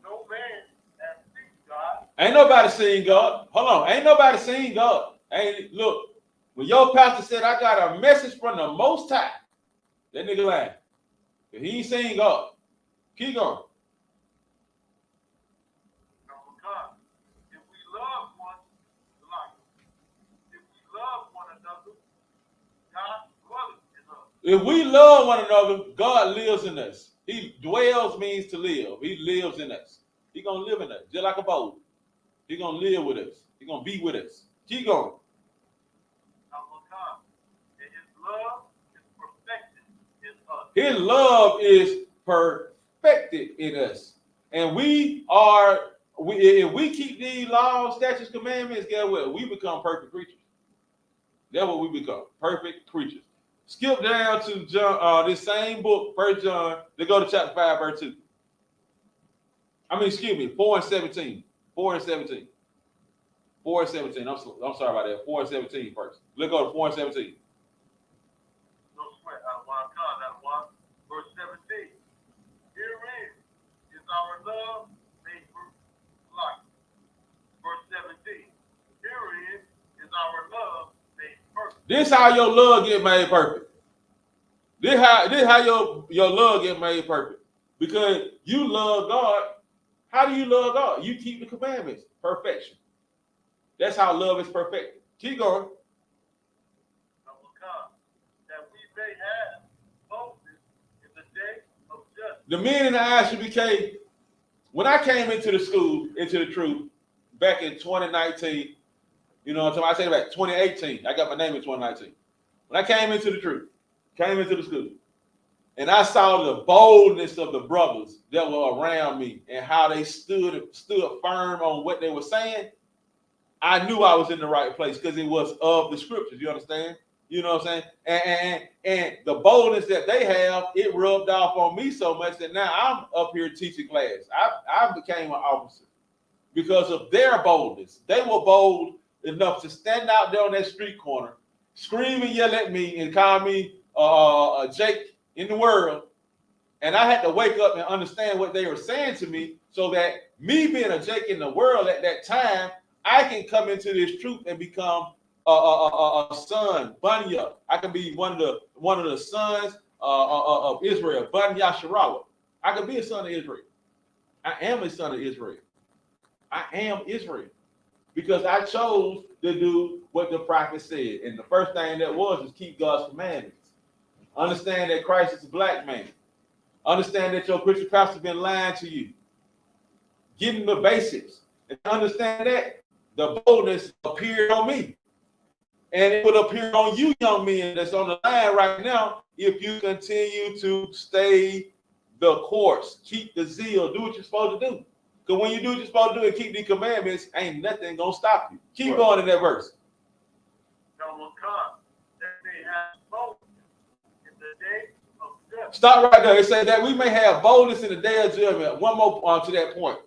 B: No man has seen God.
A: Ain't nobody seen God. Hold on. Ain't nobody seen God. Look. When your pastor said, I got a message from the Most High, that nigga lying. He ain't seen God. Keep going.
B: If we love one another, God dwelleth in us.
A: If we love one another, God lives in us. He dwells means to live. He lives in us. He gonna live in us, just like a boat. He gonna live with us. He gonna be with us. Keep going. His love is perfected in us. And if we keep these laws, statutes, commandments, guess what? We become perfect creatures. That's what we become, perfect creatures. Skip down to John, this same book, 1 John, they go to chapter 5, verse 2. 4 and 17. 4 and 17. 4 and 17. I'm sorry about that. 4 and 17 first. Let's go to 4 and 17.
B: No sweat out of one. Verse 17. Herein is our love made light. Verse 17. Herein is our love made perfect.
A: This how your love get made perfect. This how your love get made perfect. Because you love God. How do you love God? You keep the commandments. Perfection. That's how love is perfected. Keep going.
B: That we may have boldness in the day of judgment.
A: The men in the I.S.U.P.K, when I came into the school, into the truth, back in 2019, you know what I'm talking about? I say back 2018. I got my name in 2019. When I came into the truth, came into the school, and I saw the boldness of the brothers that were around me and how they stood firm on what they were saying, I knew I was in the right place because it was of the scriptures. You understand? You know what I'm saying? And the boldness that they have, it rubbed off on me so much that now I'm up here teaching class. I became an officer because of their boldness. They were bold enough to stand out there on that street corner, scream and yell at me and call me Jake in the world. And I had to wake up and understand what they were saying to me so that me being a Jake in the world at that time, I can come into this truth and become a son, Bunya. I can be one of the sons of Israel, Bunya Sharawa. I can be a son of Israel. I am a son of Israel. I am Israel because I chose to do what the prophet said. And the first thing that was keep God's commandments. Understand that Christ is a black man. Understand that your Christian pastor has been lying to you. Give him the basics. And understand that the boldness appeared on me. And it would appear on you, young men, that's on the line right now, if you continue to stay the course, keep the zeal, do what you're supposed to do. Because when you do what you're supposed to do and keep the commandments, ain't nothing going to stop you. Keep going in that verse. Stop right there. It says that we may have boldness in the day of judgment. One more to that point.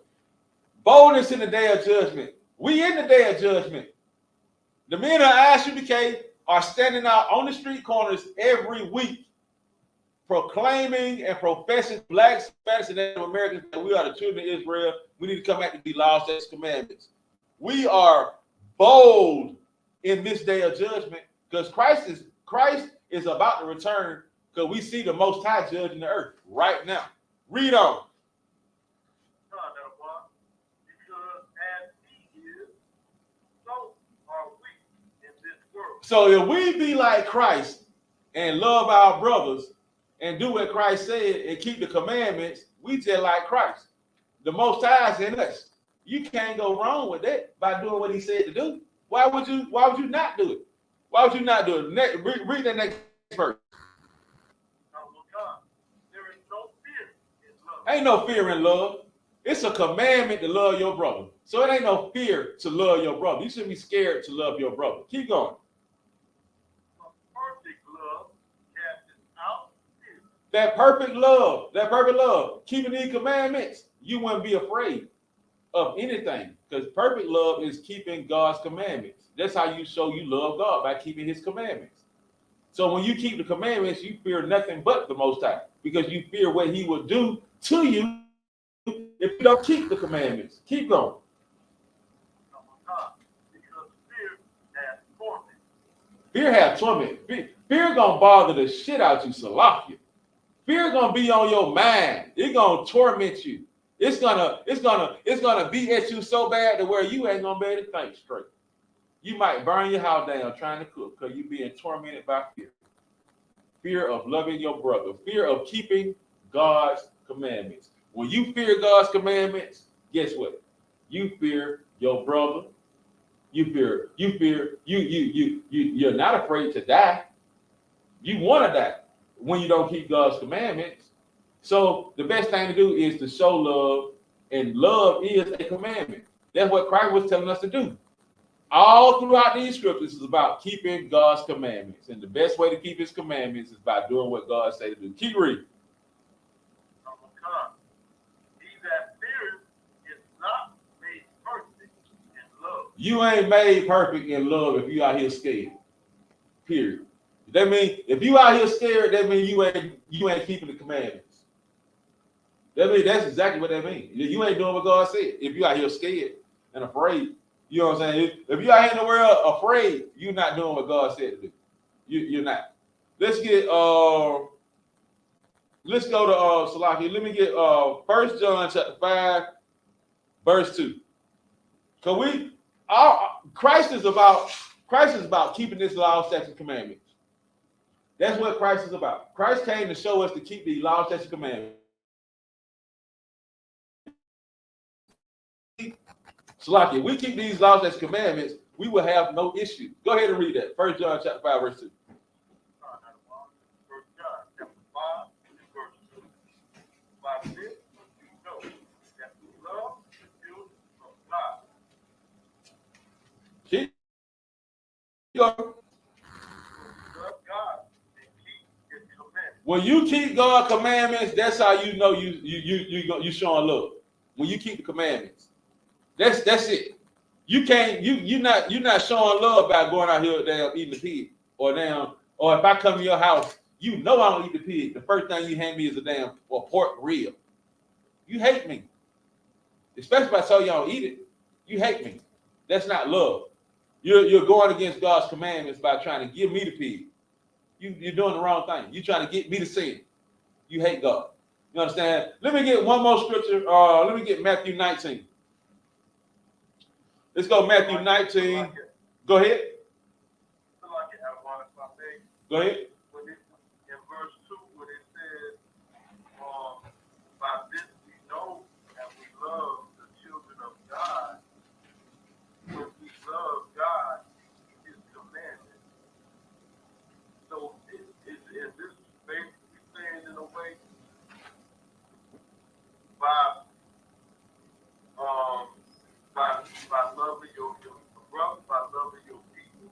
A: Boldness in the day of judgment. We in the day of judgment. The men of I.S.U.P.K, are standing out on the street corners every week, proclaiming and professing Blacks, Hispanics, and Native Americans that we are the children of Israel. We need to come back to the laws, statutes, commandments. We are bold in this day of judgment because Christ is about to return, because we see the Most High judging the earth right now. Read on.
B: Because as he is, so are we in this world.
A: So if we be like Christ and love our brothers and do what Christ said and keep the commandments, we just like Christ. The Most High is in us. You can't go wrong with that by doing what he said to do. Why would you not do it? Why would you not do it? Read the next verse.
B: There is no fear in love.
A: Ain't no fear in love. It's a commandment to love your brother. So it ain't no fear to love your brother. You shouldn't be scared to love your brother. Keep going.
B: Perfect love casts out fear.
A: That perfect love, keeping these commandments, you wouldn't be afraid of anything, because perfect love is keeping God's commandments. That's how you show you love God, by keeping his commandments. So when you keep the commandments, you fear nothing but the Most High, because you fear what he will do to you if you don't keep the commandments. Keep going.
B: Because fear has torment.
A: Fear have torment. Fear gonna bother the shit out you, Salakia. Fear gonna be on your mind. It's gonna torment you. It's gonna be at you so bad to where you ain't gonna be able to think straight. You might burn your house down trying to cook because you're being tormented by fear. Fear of loving your brother. Fear of keeping God's commandments. When you fear God's commandments, guess what? You fear your brother. You're not afraid to die. You want to die when you don't keep God's commandments. So the best thing to do is to show love, and love is a commandment. That's what Christ was telling us to do. All throughout these scriptures is about keeping God's commandments. And the best way to keep his commandments is by doing what God said to do. Keep reading.
B: He that feareth is not made perfect in love.
A: You ain't made perfect in love if you out here scared. Period. That means if you out here scared, that means you ain't keeping the commandments. That's exactly what that means. You ain't doing what God said. If you out here scared and afraid, you know what I'm saying? If you out here in the world afraid, you're not doing what God said to do. You're not. Let's go to Salaki. Let me get 1 John chapter 5, verse 2. Because Christ is about keeping this law, statutes, and commandments. That's what Christ is about. Christ came to show us to keep the law, statutes, and commandments. Salaki, if we keep these laws, statutes, and commandments, we will have no issue. Go ahead and read that. 1 John chapter 5, verse 2.
B: 1 John chapter 5, verse 2. By this we know that we love the children of God.
A: Keep going.
B: Love God and keep his commandments.
A: When you keep God's commandments, that's how you know you showing love. When you keep the commandments, that's it. You're not showing love by going out here damn eating the pig or if I come to your house, you know I don't eat the pig. The first thing you hand me is a pork rib. You hate me, especially if I tell you I don't eat it. You hate me. That's not love. You're going against God's commandments by trying to give me the pig. You're doing the wrong thing. You're trying to get me to sin. You hate God. You understand? Let me get one more scripture. Let me get Matthew 19. Let's go Matthew 19. Go ahead. Go ahead.
B: In verse 2, when it says, by this we know that we love the children of God, when we love God, his commandments. So is this basically saying in a way, by loving your brother, by loving your people,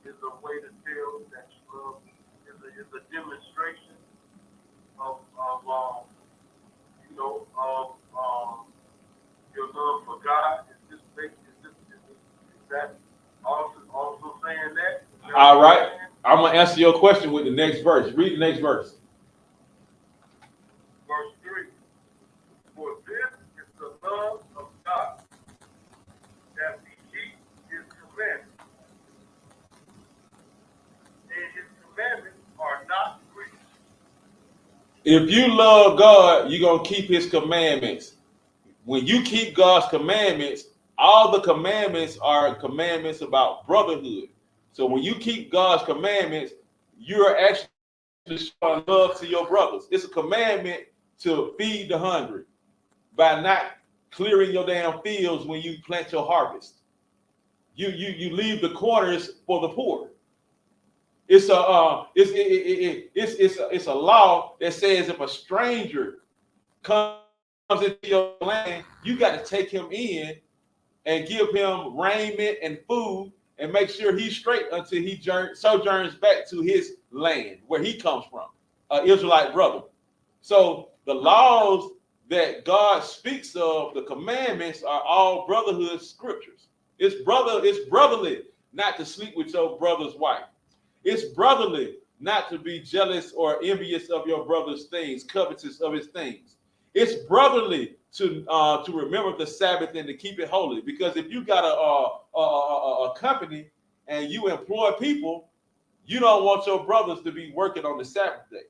B: is a way to tell that you love, is a demonstration of your love for God. Is that also saying that?
A: All right. gonna answer your question with the next verse. Read the next verse.
B: Verse 3. For this is the love of God, that we keep his commandments. And his commandments are not grievous.
A: If you love God, you're gonna keep his commandments. When you keep God's commandments, all the commandments are commandments about brotherhood. So when you keep God's commandments, you're actually showing love to your brothers. It's a commandment to feed the hungry by not clearing your damn fields when you plant your harvest. You leave the corners for the poor. It's a it's a law that says if a stranger comes into your land, you got to take him in and give him raiment and food and make sure he's straight until he sojourns back to his land where he comes from, an Israelite brother. So the laws that God speaks of, the commandments, are all brotherhood scriptures. It's brotherly not to sleep with your brother's wife. It's brotherly not to be jealous or envious of your brother's things, covetous of his things. It's brotherly to remember the Sabbath and to keep it holy. Because if you got a company and you employ people, you don't want your brothers to be working on the Sabbath day.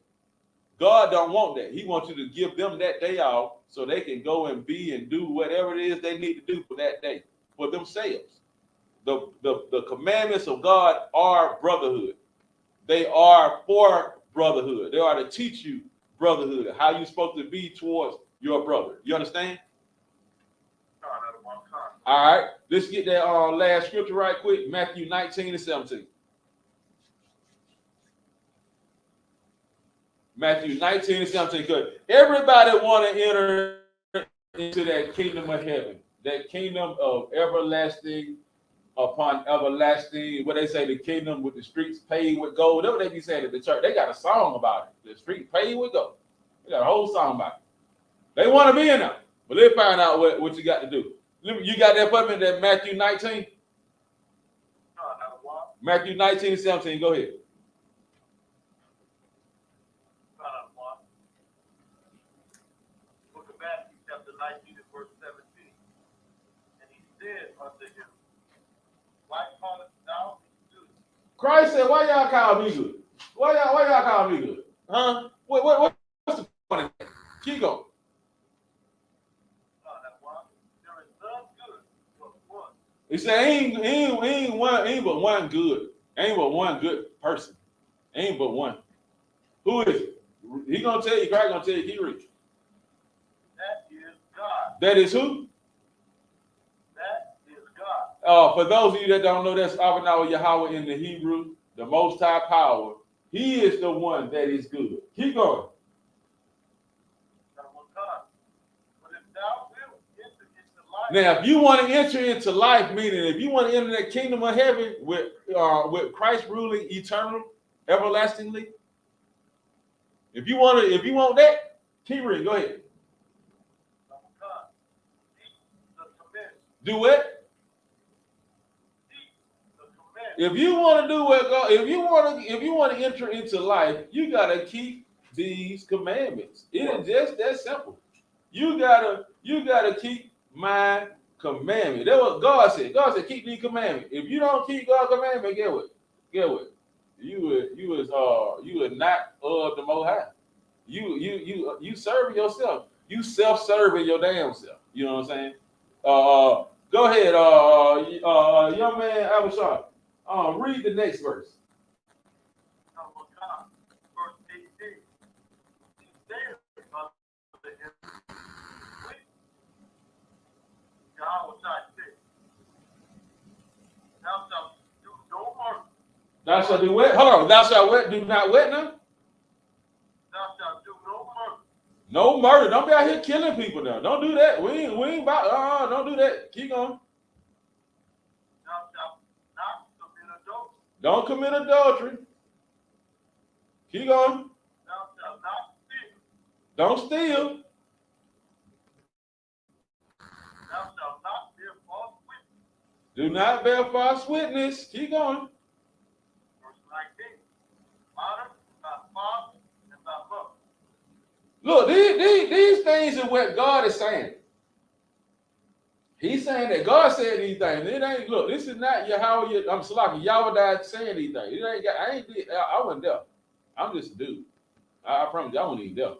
A: God don't want that. He wants you to give them that day off so they can go and be and do whatever it is they need to do for that day for themselves. The commandments of God are brotherhood. They are for brotherhood. They are to teach you brotherhood, how you're supposed to be towards your brother. You understand? All right. Let's get that last scripture right quick. Matthew 19 and 17. Matthew 19 and 17. Because everybody want to enter into that kingdom of heaven, that kingdom of everlasting upon everlasting. What they say, the kingdom with the streets paved with gold. Whatever they be saying at the church. They got a song about it. The street paved with gold. They got a whole song about it. They want to be in there, but let's find out what you got to do. You got that for me, that Matthew 19? Matthew 19 and 17. Go ahead.
B: Book of Matthew, chapter 19 and verse 17. And he said unto him, why callest thou me good?
A: Christ said, why y'all call me good? Why y'all call me good? Huh? What's the point of that? Keep going.
B: There is none good but one.
A: He said, ain't but one good. Ain't but one good person. Ain't but one. Who is it? He gonna tell you, Christ gonna tell you, he rich.
B: That is God.
A: That is who?
B: That is God.
A: For those of you that don't know, that's Abanawa Yahweh in the Hebrew, the Most High Power. He is the one that is good. Keep going. Now, if you want to enter into life, meaning if you want to enter that kingdom of heaven with Christ ruling eternal, everlastingly, if you want that, keep reading. Go ahead. Do what? If you want to do what God, if you want to enter into life, you gotta keep these commandments. It is just that simple. You gotta keep my commandment. That's what God said. God said, keep these commandments. If you don't keep God's commandment, get what? You would not of the Most High. You serving yourself. You self-serving your damn self. You know what I'm saying? Go ahead, young man Abishai. Read the next verse.
B: Verse 18. He said unto him, Yahweh said, thou shalt do no murder.
A: Thou shalt do what? Hold on. Thou shalt what? Do not what now?
B: Thou shalt do no murder.
A: No murder. Don't be out here killing people now. Don't do that. We ain't about. Don't do that. Keep going.
B: Thou shalt not commit adultery.
A: Don't commit adultery. Keep going.
B: Thou shalt not steal.
A: Don't steal.
B: Thou shalt not bear false witness.
A: Do not bear false witness. Keep going.
B: Verse 19.
A: Look, these things are what God is saying. He's saying that God said these things. It ain't, look, this is not Yahweh, I'm Salaki, Yahweh saying these things. It ain't got, I wasn't there. I'm just a dude. I promise you, I wasn't even there.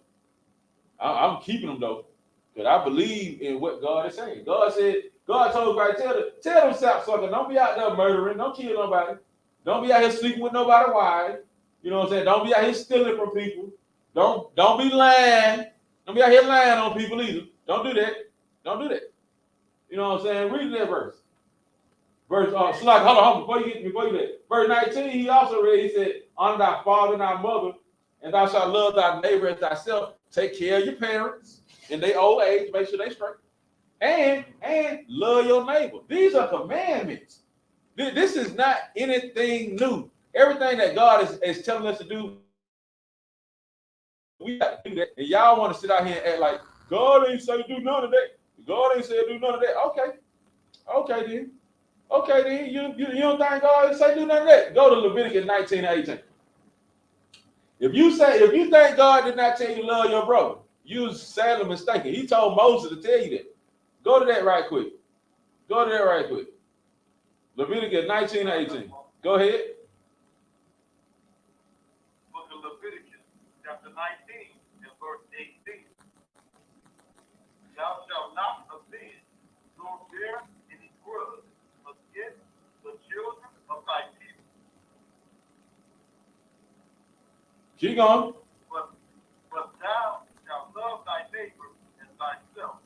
A: I'm keeping them though, because I believe in what God is saying. God said, God told everybody, tell them sapsuckers, don't be out there murdering, don't kill nobody. Don't be out here sleeping with nobody's wife. You know what I'm saying? Don't be out here stealing from people. Don't be lying. Don't be out here lying on people either. Don't do that. Don't do that. You know what I'm saying? Read that verse. Verse, Slack, hold on, before you get verse 19, he also read, he said, honor thy father and thy mother, and thou shalt love thy neighbor as thyself. Take care of your parents in their old age, make sure they straight. And love your neighbor. These are commandments. This is not anything new. Everything that God is telling us to do, we got to do that. And y'all want to sit out here and act like God ain't say do none of that. God ain't say do none of that. Okay then. Okay then. You don't think God ain't say do none of that? Go to Leviticus 19:18. If you think God did not tell you to love your brother, you sadly mistaken. He told Moses to tell you that. Go to that right quick. Leviticus 19:18. Go ahead.
B: Book of Leviticus, chapter 19, and verse 18. Thou shalt not offend, nor bear any grudge against the children of thy people.
A: Keep going.
B: But thou shalt love thy neighbor as thyself.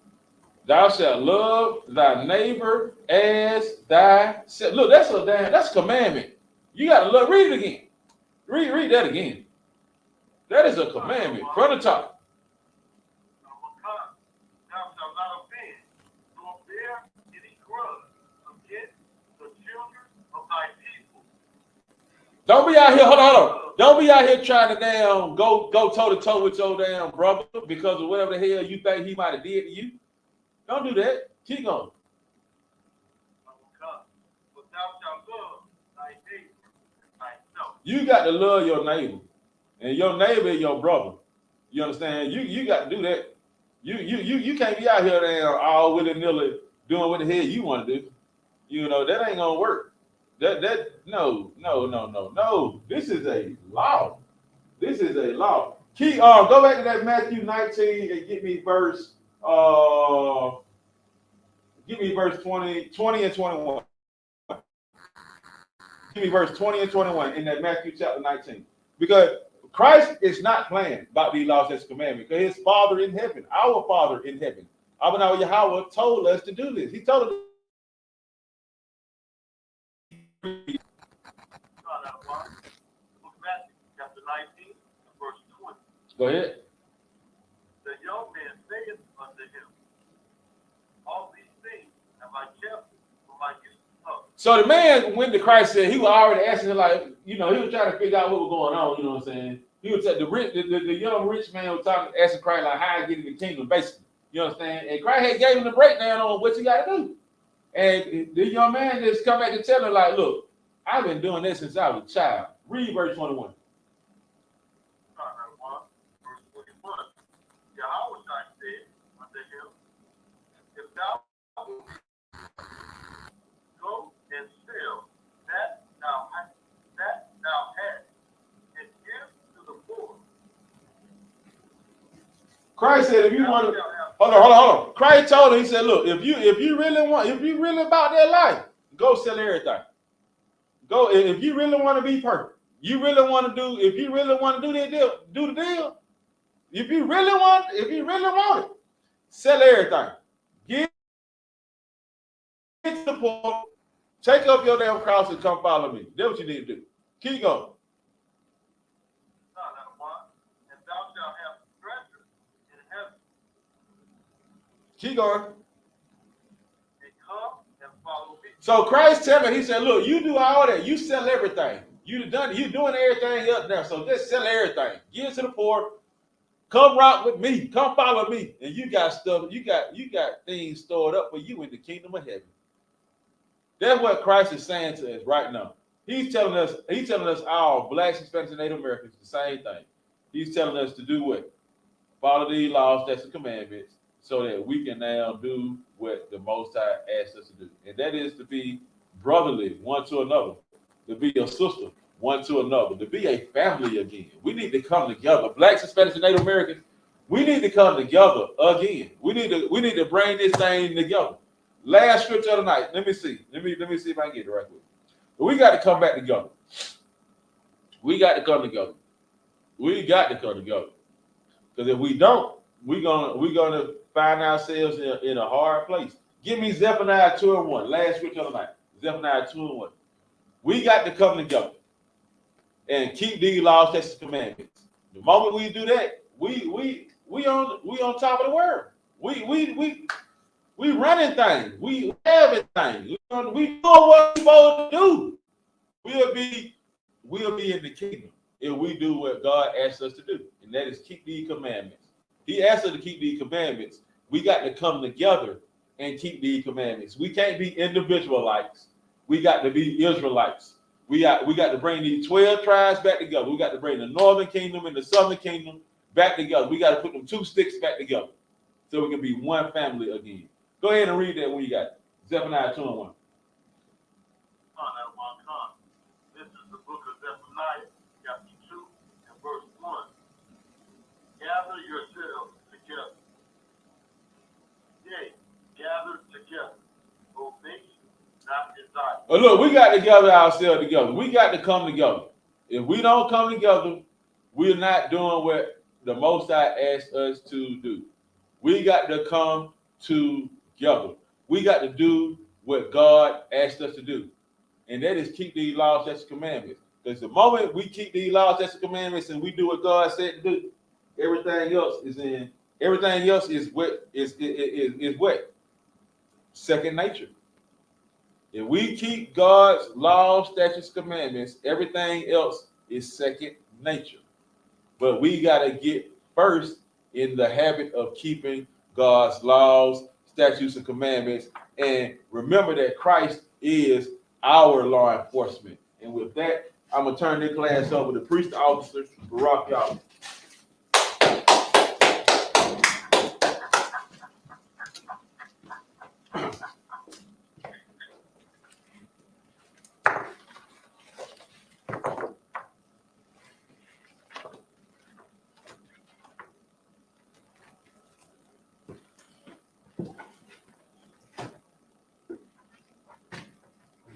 A: Thou shalt love thy neighbor as thyself. Look, that's a commandment. You got to love. Read it again. Read that again. That is a commandment from the top.
B: Thou shalt not offend, nor bear any grudge against the children of thy people.
A: Don't be out here. Hold on. Don't be out here trying to damn go toe to toe with your damn brother because of whatever the hell you think he might have did to you. Don't do that. Keep going.
B: But thou shalt love thy neighbor thyself.
A: You got to love your neighbor, and your neighbor is your brother. You understand? You got to do that. You can't be out here damn all willy-nilly doing what the hell you want to do. You know that ain't gonna work. No. This is a law. Keep go back to that Matthew 19 and get me verse 20 and 21. Give me verse 20 and 21 in that Matthew chapter 19. Because Christ is not playing about these laws and commandments. Because his Father in heaven, our Father in heaven, Abba Yahweh told us to do this. He told us.
B: Chapter 19, verse 20.
A: Go ahead.
B: The young man saith unto him, all these things have I kept from my youth up.
A: So the man went to Christ, said he was already asking, like, he was trying to figure out what was going on, you know what I'm saying? He was the young rich man was asking Christ, like, how I get in the kingdom, basically. You understand? And Christ had gave him the breakdown on what you got to do. And the young man just come back and tell him, like, look, I've been doing this since I was a child. Read verse 21.
B: Verse 21. Yahweh said unto him, if thou go and sell that thou hast, and give to the poor.
A: Christ said, if you want to, hold on. Christ told him, he said, look, if you really about that life, go sell everything. Go, if you really want to be perfect, if you really want to do that deal, do the deal. If you really want it, sell everything. Give to the poor, take up your damn cross and come follow me. That's what you need to do. Keep going.
B: And thou shalt have treasure in heaven.
A: Keep going.
B: And come and follow me.
A: So Christ tell me, he said, look, you do all that. You sell everything. You doing everything up there. So just sell everything. Give it to the poor. Come rock with me. Come follow me. And you got stuff, you got things stored up for you in the kingdom of heaven. That's what Christ is saying to us right now. He's telling us all blacks, Hispanics, and Native Americans the same thing. He's telling us to do what? follow these laws, statutes, and commandments, so that we can now do what the Most High asked us to do. And that is to be brotherly one to another, to be a sister one to another, to be a family again. We need to come together. Blacks, Hispanics, and Native Americans, we need to come together again. We need to bring this thing together. Last scripture of the night. Let me see. Let me see if I can get it right quick. But we got to come back together. We got to come together. We got to come together. Because if we don't, we're gonna find ourselves in a hard place. Give me Zephaniah 2:1. Last scripture of the night. Zephaniah 2:1. We got to come together and keep these laws, statutes, and commandments. The moment we do that, we on top of the world. We running things. We having things. We know what we're supposed to do. We'll be in the kingdom if we do what God asks us to do, and that is keep these commandments. He asked us to keep these commandments. We got to come together and keep these commandments. We can't be individualites. We got to be Israelites. We got to bring these 12 tribes back together. We got to bring the northern kingdom and the southern kingdom back together. We got to put them two sticks back together so we can be one family again. Go ahead and read that when you got it. Zephaniah 2:1.
B: This is the book of Zephaniah, chapter 2, and verse 1. Gather yourselves together. Yea, gather together, O nation, not desire.
A: Oh, look, we got to gather ourselves together. We got to come together. If we don't come together, we're not doing what the Most High asked us to do. We got to come together. We got to do what God asked us to do. And that is keep these laws, statutes, and commandments. Because the moment we keep these laws, statutes, and commandments, and we do what God said to do, everything else is what? Second nature. If we keep God's laws, statutes, commandments, everything else is second nature. But we got to get first in the habit of keeping God's laws, statutes, and commandments. And remember that Christ is our law enforcement. And with that, I'm going to turn this class over to Priest Officer Barack Yahanna.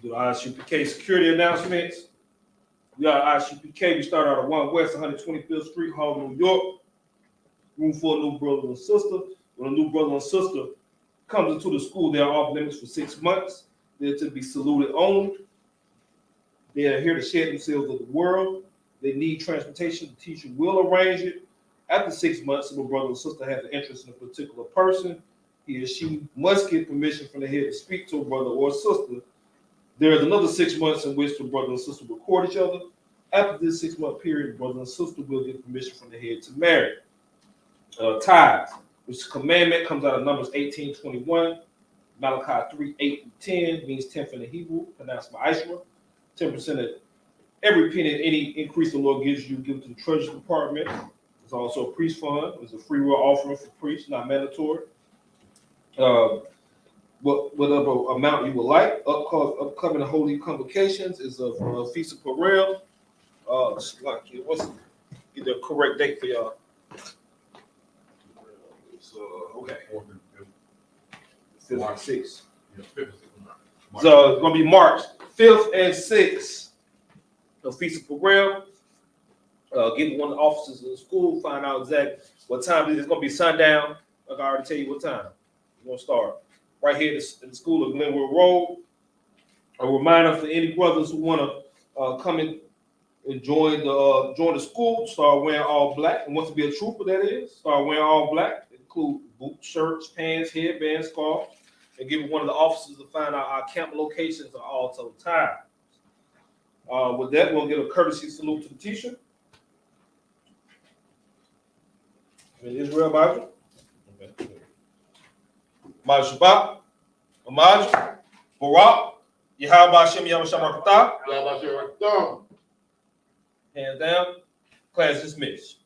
C: Do the I.S.U.P.K security announcements. We are I.S.U.P.K. We start out at 1 West 125th Street, Harlem, New York. Room for a new brother and sister. When a new brother and sister comes into the school, they are off limits for 6 months. They're to be saluted only. They are here to share themselves with the world. They need transportation. The teacher will arrange it. After 6 months, if a brother or sister has an interest in a particular person, he or she must get permission from the head to speak to a brother or sister. There is another 6 months in which the brother and sister will court each other. After this 6 month period, the brother and sister will get permission from the head to marry. Tithes, which commandment comes out of Numbers 18:21, Malachi 3:8-10, means 10th in the Hebrew, pronounced ma'ashra. 10% of every penny, any increase the Lord gives you, give to the treasury department. There's also a priest fund. There's a free will offering for priests, not mandatory. Whatever amount you would like. Upcoming holy convocations is a Feast of Purim. What's get the correct date for y'all? Okay. It's March 6th. So it's gonna be March 5th and 6th. The Feast of Purim. Get one of the officers in the school, find out exactly what time it is. It's gonna be sundown. Like I already tell you what time. We're gonna start right here in the school of Glenwood Road. A reminder for any brothers who want to come in and join the school, start wearing all black. And want to be a trooper, that is, start wearing all black. Include boots, shirts, pants, headbands, scarf, and give one of the officers to find out our camp locations are also times. With that, we'll give a courtesy salute to the teacher. In Israel Bible. Okay. Shabbat, Amaj, Barak, Yahweh Shem Yahweh Shem. Hands down. Class dismissed.